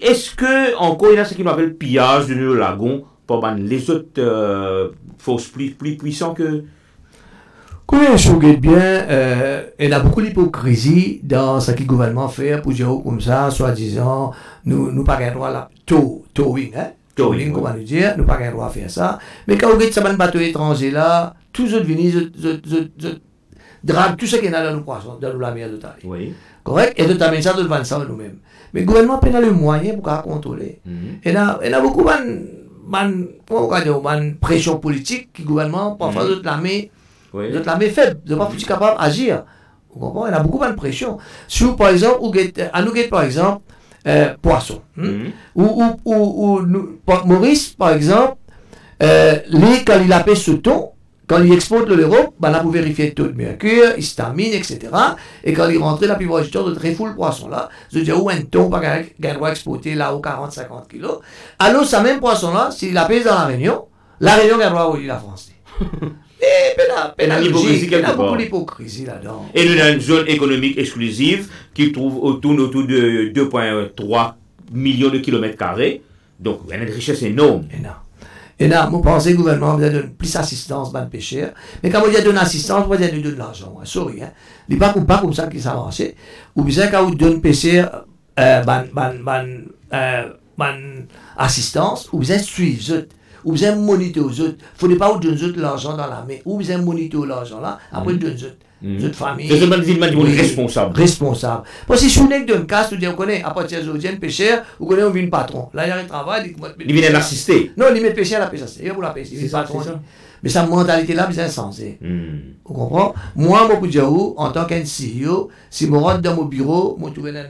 est-ce que encore il y a ce qu'on appelle pillage de nos lagons par les autres forces plus puissantes que... Quand je regarde bien, il y a beaucoup d'hypocrisie dans ce que le gouvernement fait pour dire comme ça, soi-disant, nous pas le droit à la towing, towing, comment nous dire, nous pas le droit à faire ça. Mais quand vous regardez ça, un bateau étranger là, tous les autres viennent, draguent tout ce qu'il y a dans nos poissons, dans la mer de taille. Oui. Correct? Et de t'amener ça de vendre ça nous-mêmes. Mais le gouvernement a le moyen pour contrôler. Il y a beaucoup de pression politique que le gouvernement, parfois, de la met faible, de ne pas être capable d'agir. Vous comprenez? Il y a beaucoup de pression. Si par exemple, à nous par exemple, poisson. Ou Maurice, par exemple, quand il appelle ce thon, quand il exporte l'Europe, là, vous vérifiez le taux de mercure, histamine, etc. Et quand il rentre, la plupart du temps, de très full poisson là, je dis, où un thon, pas qu'il doit exporter là, aux 40-50 kilos. Alors, ce même poisson là, s'il appelle dans la Réunion, il doit la France. Il y a beaucoup d'hypocrisie là-dedans. Et nous avons une zone économique exclusive qui tourne autour de 2,3 millions de kilomètres carrés. Donc, il y a une richesse énorme. Et là, je pense que le gouvernement doit donner plus d'assistance aux pêcheurs. Mais quand on donne assistance, on doit donner de l'argent. Sorry. Il n'est pas comme ça que ça va marcher. Ou bien quand on donne pêcheurs assistance, ou bien suivre. Ou bien monitorer aux autres. Il ne faut pas donner l'argent dans la main. Ou bien monitorer l'argent là, après donner aux autres. Notre famille. C'est responsable. Responsable. Parce que si vous n'êtes d'un cas, vous connaissez, à partir de aujourd'hui, un pêcheur, vous connaissez, on vient un patron. Là, il y a un travail. Il vient l'assister. Non, il met pêcheur à la pêche. Il vous la pêche. C'est patron. Mais sa mentalité-là, c'est insensé. Vous comprenez? Moi, je peux dire, en tant qu'un CEO, si je rentre dans mon bureau, je trouve un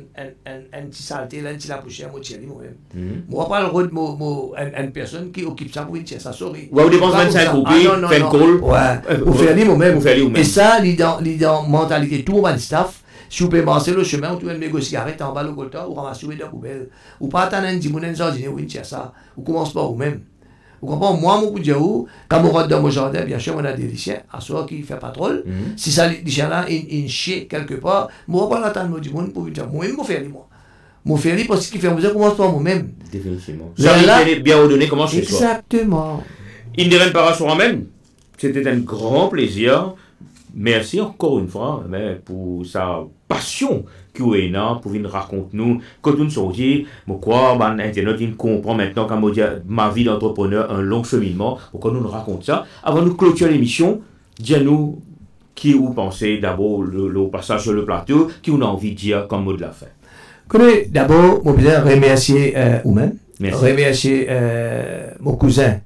petit saleté, un petit la poussière, je tire moi-même. Je ne vais pas le rôle de une personne qui occupe ça pour une tirer ça. Sorry. Vous dépensez 25 roupies, fait un call. Ouais, vous faites moi-même. Et ça, il est dans la mentalité, tout mon staff. Si vous pouvez passer le chemin, vous pouvez négocier, arrêtez en bas le colta, ou ramasser dans la poubelle. Ou pas attendre un 10 minutes, ou une tirer ça. Vous commencez pas vous-même. Vous comprenez? Moi, mon coup de diaou, quand on rentre dans mon jardin, bien sûr, on a des lichiens, à soi qui fait patrouille. Si ça, les lichiens-là, ils chient quelque part, je ne vais pas l'attendre du monde pour dire, moi-même, je vais faire moi. Je vais faire parce qu'il fait, vous commencez pas moi-même. Définitivement. Ça est bien ordonné, comment je fais ça? Exactement. Indiren Parasuramen, c'était un grand plaisir. Merci encore une fois pour sa passion qui est là pour venir raconter nous quand on sortit pourquoi internet il comprend maintenant quand ma vie d'entrepreneur un long cheminement pourquoi nous raconte ça avant de clôturer l'émission dis-nous qui vous pensez d'abord le passage sur le plateau qui vous a envie de dire comme mot de la fin. D'abord je voudrais remercier vous-même. Remercier mon cousin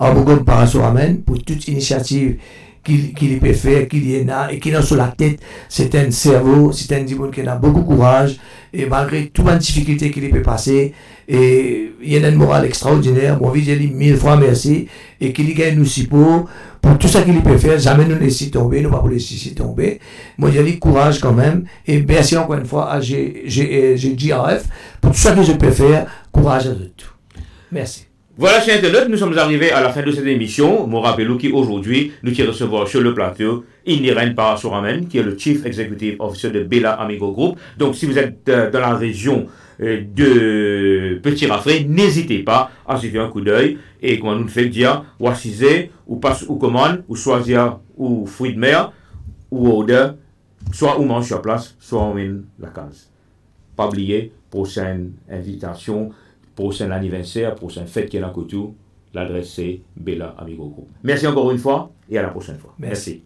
Abogon Parasuramen pour toute initiative qu'il peut faire, qu'il y en a, et qu'il a sur la tête, c'est un cerveau, c'est un diable qui a beaucoup de courage, et malgré toutes les difficultés qu'il peut passer, et il y a une morale extraordinaire, moi, je lui dis 1000 fois merci, et qu'il gagne nous si pour tout ça qu'il peut faire, jamais nous laisser tomber, nous ne pas vous laisser tomber. Moi, je lui dis courage quand même, et merci encore une fois à GRF, pour tout ça que je peux faire, courage à tout. Merci. Voilà, chers internautes, nous sommes arrivés à la fin de cette émission. Mon rappelou qui aujourd'hui, nous qui recevons sur le plateau Indiren Parasuramen, qui est le Chief Executive Officer de Bella Amigo Group. Donc, si vous êtes dans la région de Petit Rafré, n'hésitez pas à suivre un coup d'œil. Et comment nous le fait dire, ou assiser, ou passe, ou commande, ou choisir, ou fruits de mer, ou order, soit on mange sur place, soit on mène la case. Pas oublier, prochaine invitation, prochain anniversaire, prochaine fête qui est là côté, l'adresse c'est Bella Amigo Group. Merci encore une fois et à la prochaine fois. Merci.